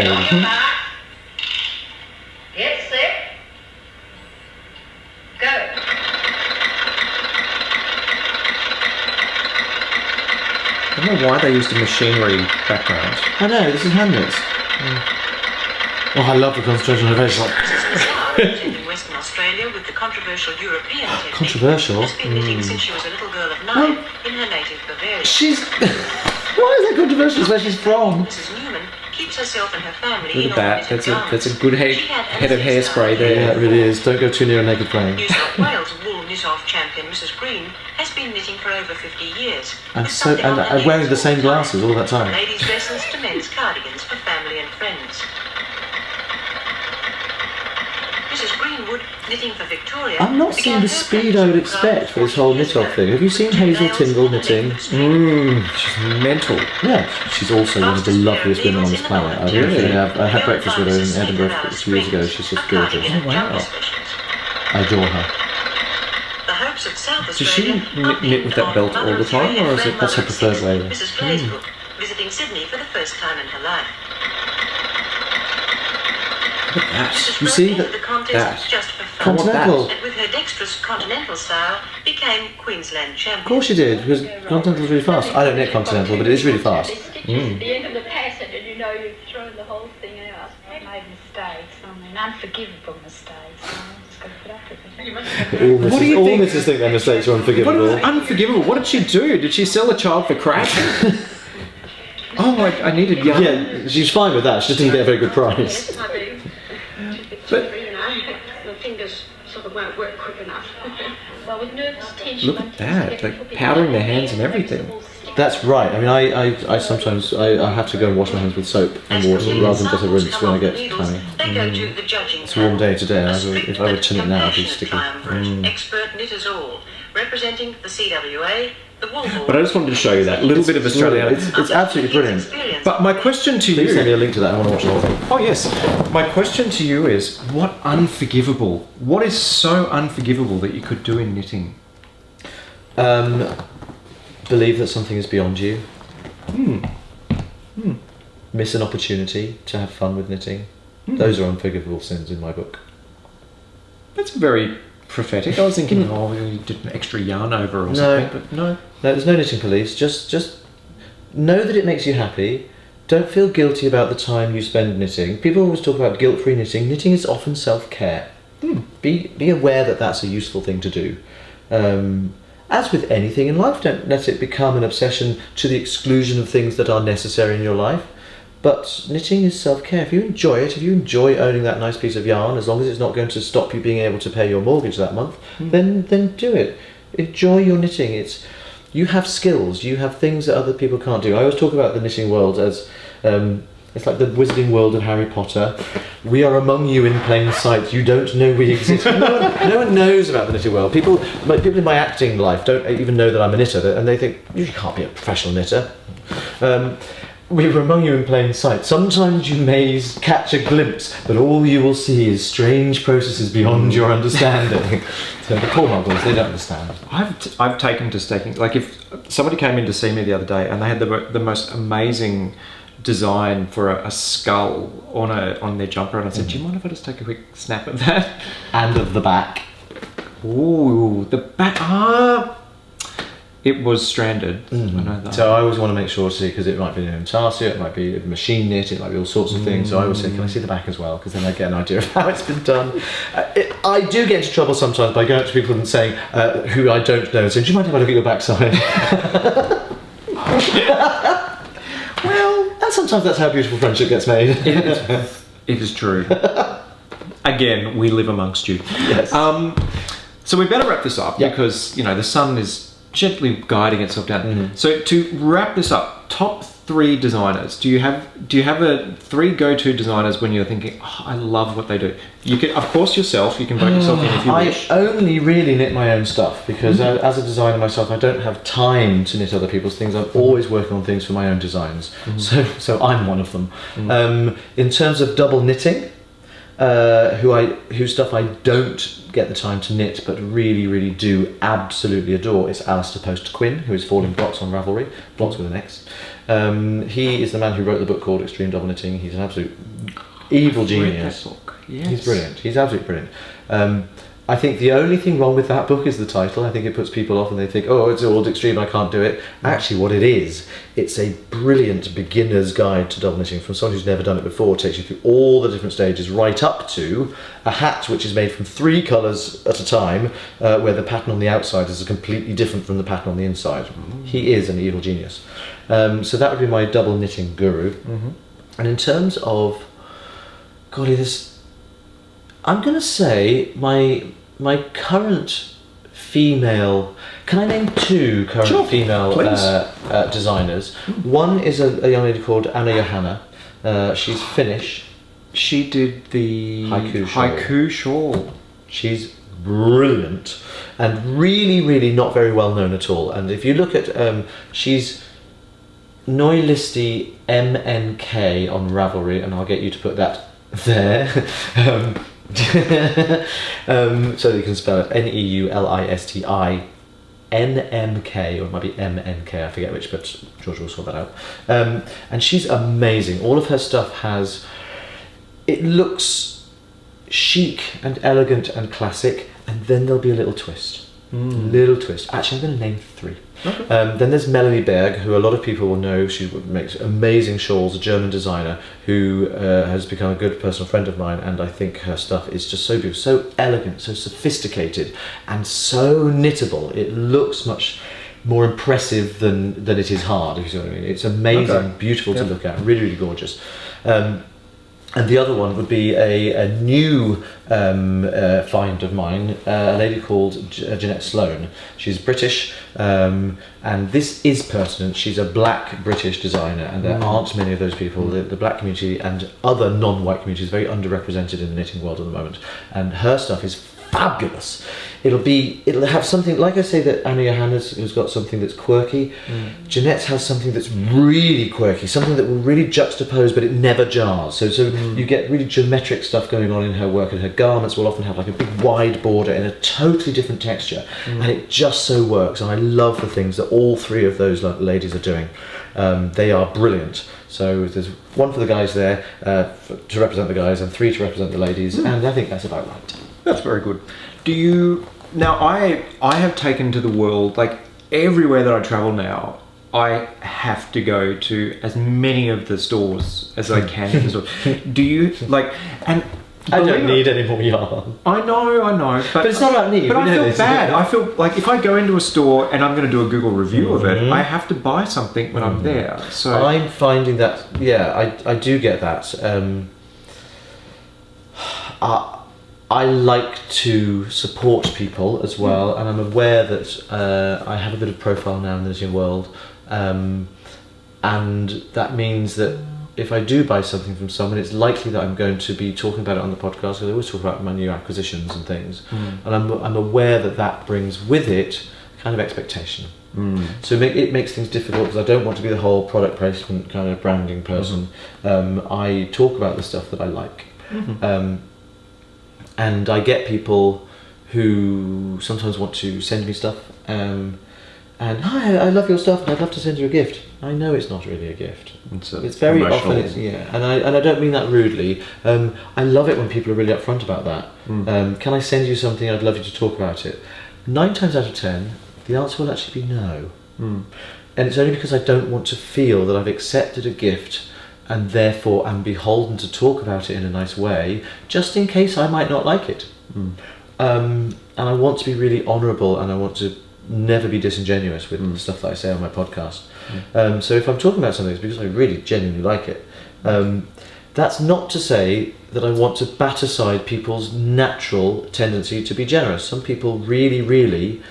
Get set. Go. I don't know why they used a machinery background. I know, this is hand knits. Oh, I love the concentration on her face. In Western Australia with the controversial European technique. Controversial? Has been knitting since she was a little girl of 9 in her native Bavaria. She's... Why is that controversial? It's where she's from. Mrs. Newman keeps herself and her family Look in at that. That's a good head of hairspray there. Yeah, it really is. Don't go too near a naked flame. New South Wales wool knit-off champion Mrs. Green has been knitting for over 50 years. And wearing the same glasses all that time. Ladies' dresses to men's cardigans for family and friends. Mrs. Greenwood, knitting for Victoria. I'm not seeing the speed I would expect for this whole knit-off thing. Have you seen Hazel Tingle knitting? She's mental. Yeah, she's also one of the loveliest women on this planet. I had breakfast with her in Edinburgh a few years ago. She's just gorgeous. Oh, wow. I adore her. The hopes of South Does she Australia knit with that belt all the time, or is it That's her preferred way? Mrs. Glazebrook, visiting Sydney for the first time in her life. You see that? the contest that. just for fun. Continental. And with her dexterous continental style, became Queensland champion. Of course you did, because Continental's really fast. I don't knit Continental, but it is really fast. At the end of the passage, and you know you've thrown the whole thing out. I've made mistakes. I mean, unforgivable mistakes. So I'm just going to put up with it. What do you think? All misses think their mistakes are What unforgivable. is unforgivable? What did she do? Did she sell a child for crack? Oh, I needed yarn. Yeah, she's fine with that. She just didn't get a very good price. Yes, I do. But- You know, my fingers sort of won't work quick enough. Well, with nervous tension, Look at that, like powdering their hands and everything. That's right. I mean, I sometimes I have to go and wash my hands with soap and water rather than just a rinse when I get clammy. They go to the judging It's a warm day today, and panel. if I were to knit now, I'd be Compassionate sticky. triumvirate, expert knitters all, representing the CWA, the wool board. But I just wanted to show you that little bit of Australia. It's absolutely brilliant. But my question to Please send me you. a link to that. I want to watch the whole thing. Oh yes. My question to you is, what unforgivable? What is so unforgivable that you could do in knitting? Believe that something is beyond you. Miss an opportunity to have fun with knitting. Those are unforgivable sins in my book. That's very prophetic. I was thinking, oh, we did an extra yarn over or something, but no. No, there's no knitting police. Just know that it makes you happy. Don't feel guilty about the time you spend knitting. People always talk about guilt-free knitting. Knitting is often self-care. Be aware that that's a useful thing to do. As with anything in life, don't let it become an obsession to the exclusion of things that are necessary in your life. But knitting is self-care. If you enjoy it, if you enjoy owning that nice piece of yarn, as long as it's not going to stop you being able to pay your mortgage that month, then do it. Enjoy your knitting. You have skills. You have things that other people can't do. I always talk about the knitting world as it's like the wizarding world of Harry Potter. We are among you in plain sight. You don't know we exist. No one knows about the knitting world. People in my acting life don't even know that I'm a knitter, and they think you can't be a professional knitter. We were among you in plain sight. Sometimes you may catch a glimpse, but all you will see is strange processes beyond your understanding. So the poor muggles, they don't understand. I've taken to staking. Like if somebody came in to see me the other day and they had the most amazing design for a skull on their jumper, and I said, "Do you mind if I just take a quick snap of that?" And of the back. Ooh, the back. It was stranded. I know that. So I always want to make sure to see, because it might be an intarsia, it might be a machine knit, it might be all sorts of things. So I always say, can I see the back as well? Because then I get an idea of how it's been done. I do get into trouble sometimes by going up to people and saying, who I don't know, and saying, do you mind if I look at your backside? Well, and sometimes that's how beautiful friendship gets made. It is true. Again, we live amongst you. Yes. So we better wrap this up, Yep. because the sun is gently guiding itself down. So to wrap this up, top 3 designers. Do you have 3 go-to designers when you're thinking, oh, I love what they do? You can, of course, yourself. You can vote yourself in if you wish. I only really knit my own stuff because as a designer myself, I don't have time to knit other people's things. I'm always working on things for my own designs. So I'm one of them. In terms of double knitting, whose stuff I don't get the time to knit but really do absolutely adore is Alistair Post Quinn, who is Falling Blocks on Ravelry, blocks with an X. He is the man who wrote the book called Extreme Double Knitting. He's an absolute evil genius. Read that book. Yes. He's brilliant. He's absolutely brilliant. I think the only thing wrong with that book is the title. I think it puts people off and they think, oh, it's all extreme, I can't do it. Actually, what it is, it's a brilliant beginner's guide to double knitting from someone who's never done it before. It takes you through all the different stages, right up to a hat which is made from 3 colours at a time, where the pattern on the outside is completely different from the pattern on the inside. He is an evil genius. So that would be my double knitting guru. And in terms of, golly, I'm going to say my current female. Can I name 2 current Sure, female designers? One is a young lady called Anna Johanna. She's Finnish. She did the Haiku shawl. shawl. She's brilliant and really not very well known at all. And if you look at, she's Noilisty MNK on Ravelry, and I'll get you to put that there. So that you can spell it Neulisti NMK, or it might be MNK, I forget which, but George will sort that out. And she's amazing. All of her stuff it looks chic and elegant and classic, and then there'll be a little twist. Little twist. Actually, I'm going to name 3. Okay. Then there's Melanie Berg, who a lot of people will know. She makes amazing shawls, a German designer who has become a good personal friend of mine, and I think her stuff is just so beautiful, so elegant, so sophisticated, and so knittable. It looks much more impressive than it is hard, if you see what I mean. It's amazing, beautiful to look at, really, really gorgeous. And the other one would be a new find of mine, a lady called Jeanette Sloan. She's British, and this is pertinent. She's a black British designer, and there aren't many of those people. The black community and other non-white communities are very underrepresented in the knitting world at the moment, and her stuff is fabulous. It'll have something, like I say that Anna Johannes has got something that's quirky. Jeanette has something that's really quirky, something that will really juxtapose, but it never jars. So you get really geometric stuff going on in her work, and her garments will often have like a big wide border in a totally different texture, and it just so works. And I love the things that all 3 of those ladies are doing. They are brilliant. So there's 1 for the guys there to represent the guys, and 3 to represent the ladies, and I think that's about right. That's very good. Do you... Now, I have taken to the world, like, everywhere that I travel now, I have to go to as many of the stores as I can. In the store. Do you, like... And I don't need any more yarn. I know. But it's not about need. But I feel bad. I feel like if I go into a store and I'm going to do a Google review of it, I have to buy something when I'm there. So I'm finding that, I do get that. I like to support people as well, and I'm aware that I have a bit of profile now in the knitting world, and that means that if I do buy something from someone, it's likely that I'm going to be talking about it on the podcast, because I always talk about my new acquisitions and things, and I'm aware that brings with it kind of expectation. So it makes things difficult, because I don't want to be the whole product placement kind of branding person. I talk about the stuff that I like. And I get people who sometimes want to send me stuff, and hi, I love your stuff and I'd love to send you a gift. I know it's not really a gift. It's very often, and I don't mean that rudely. I love it when people are really upfront about that. Can I send you something? I'd love you to talk about it. 9 times out of 10, the answer will actually be no. And it's only because I don't want to feel that I've accepted a gift and therefore am beholden to talk about it in a nice way, just in case I might not like it. And I want to be really honourable, and I want to never be disingenuous with the stuff that I say on my podcast. So if I'm talking about something, it's because I really genuinely like it. That's not to say that I want to bat aside people's natural tendency to be generous. Some people really, really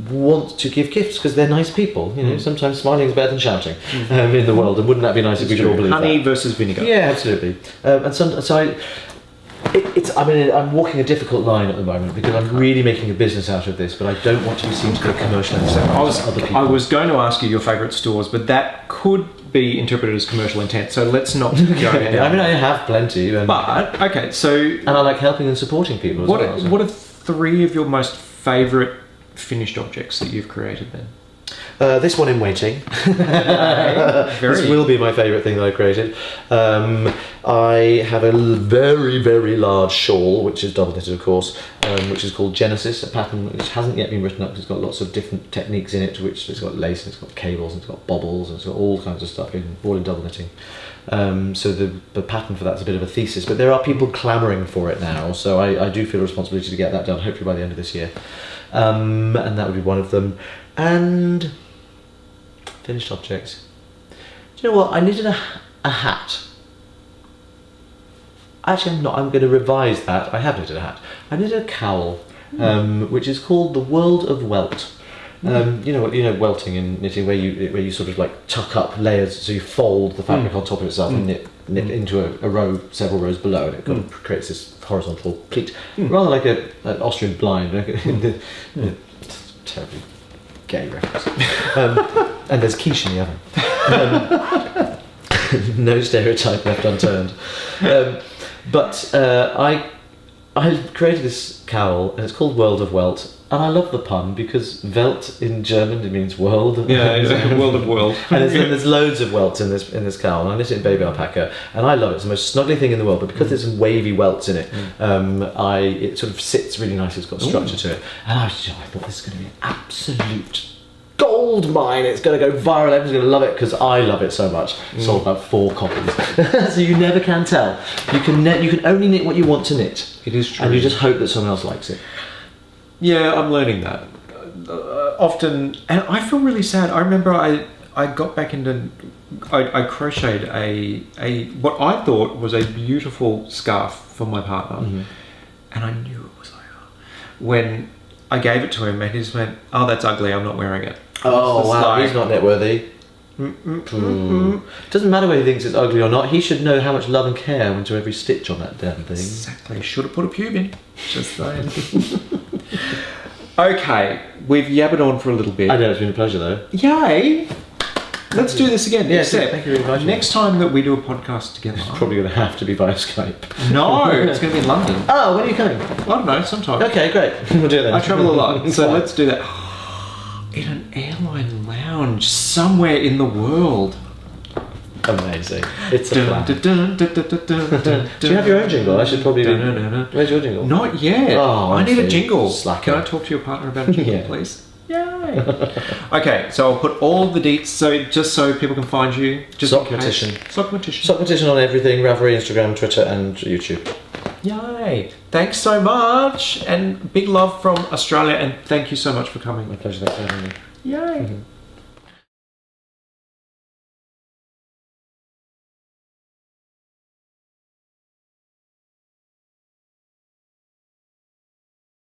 want to give gifts because they're nice people. You know, sometimes smiling is better than shouting in the world, and wouldn't that be nice if we could all believe Honey that? versus vinegar. Yeah, absolutely. I'm walking a difficult line at the moment, because I'm really making a business out of this, but I don't want to be seen to go commercial intent. I was going to ask you your favourite stores, but that could be interpreted as commercial intent, so let's not go down. I mean, I have plenty. But, okay, so... And I like helping and supporting people as well. So. What are 3 of your most favourite finished objects that you've created then? This one in waiting. This will be my favourite thing that I created. I have a very, very large shawl, which is double knitted, of course, which is called Genesis, a pattern which hasn't yet been written up, because it's got lots of different techniques in it, which it's got lace, and it's got cables, and it's got bobbles, and it's got all kinds of stuff, all in double knitting. So the pattern for that's a bit of a thesis, but there are people clamouring for it now, so I do feel a responsibility to get that done, hopefully by the end of this year. And that would be one of them. And finished objects. Do you know what? I knitted a hat. Actually, I'm not. I'm going to revise that. I have knitted a hat. I knitted a cowl, which is called the World of Welt. You know welting in knitting, where you sort of like tuck up layers, so you fold the fabric on top of itself and knit into a row, several rows below, and it kind of creates this horizontal pleat, rather like an Austrian blind. Terribly gay reference. And there's quiche in the oven. No stereotype left unturned. But I I created this cowl, and it's called World of Welt, and I love the pun because Welt in German it means world. Yeah, world of world. And there's loads of welts in this cowl, and I knit it in baby alpaca, and I love it. It's the most snuggly thing in the world, but because there's some wavy welts in it, it sort of sits really nicely. It's got structure to it, and I thought this is going to be an absolute gold mine. It's going to go viral. Everyone's going to love it because I love it so much. Sold about 4 copies. So you never can tell. You can only knit what you want to knit. It is true. And you just hope that someone else likes it. Yeah, I'm learning that. Often, and I feel really sad. I remember I got back into, I crocheted a what I thought was a beautiful scarf for my partner, and I knew it was over when I gave it to him, and he just went, "Oh, that's ugly. I'm not wearing it." Oh wow, he's not knit worthy. Doesn't matter whether he thinks it's ugly or not. He should know how much love and care went into every stitch on that damn thing. Exactly. Should have put a pube in. Just saying. Okay, we've yabbered on for a little bit. I know, it's been a pleasure though. Yay! Let's do this again. Yeah, thank you very much. Next time that we do a podcast together, It's probably going to have to be via Skype. No, it's going to be in London. Oh, when are you coming? I don't know, sometime. Okay, great. We'll do it then. I travel a lot, so Fine. let's do that. In an airline lounge somewhere in the world. Amazing. It's a plan. Do Do you have your own jingle? I should probably be... Where's your jingle? Not yet. Oh, I need a see. jingle. Slacker. Can I talk to your partner about a jingle, Yeah. please? Yay. Okay, so I'll put all the deets, so just so people can find you. Just Sockmatician. Sockmatician. Sockmatician on everything, Ravelry, Instagram, Twitter and YouTube. Yay. Thanks so much, and big love from Australia, and thank you so much for coming. My pleasure, thanks for having me. Yay.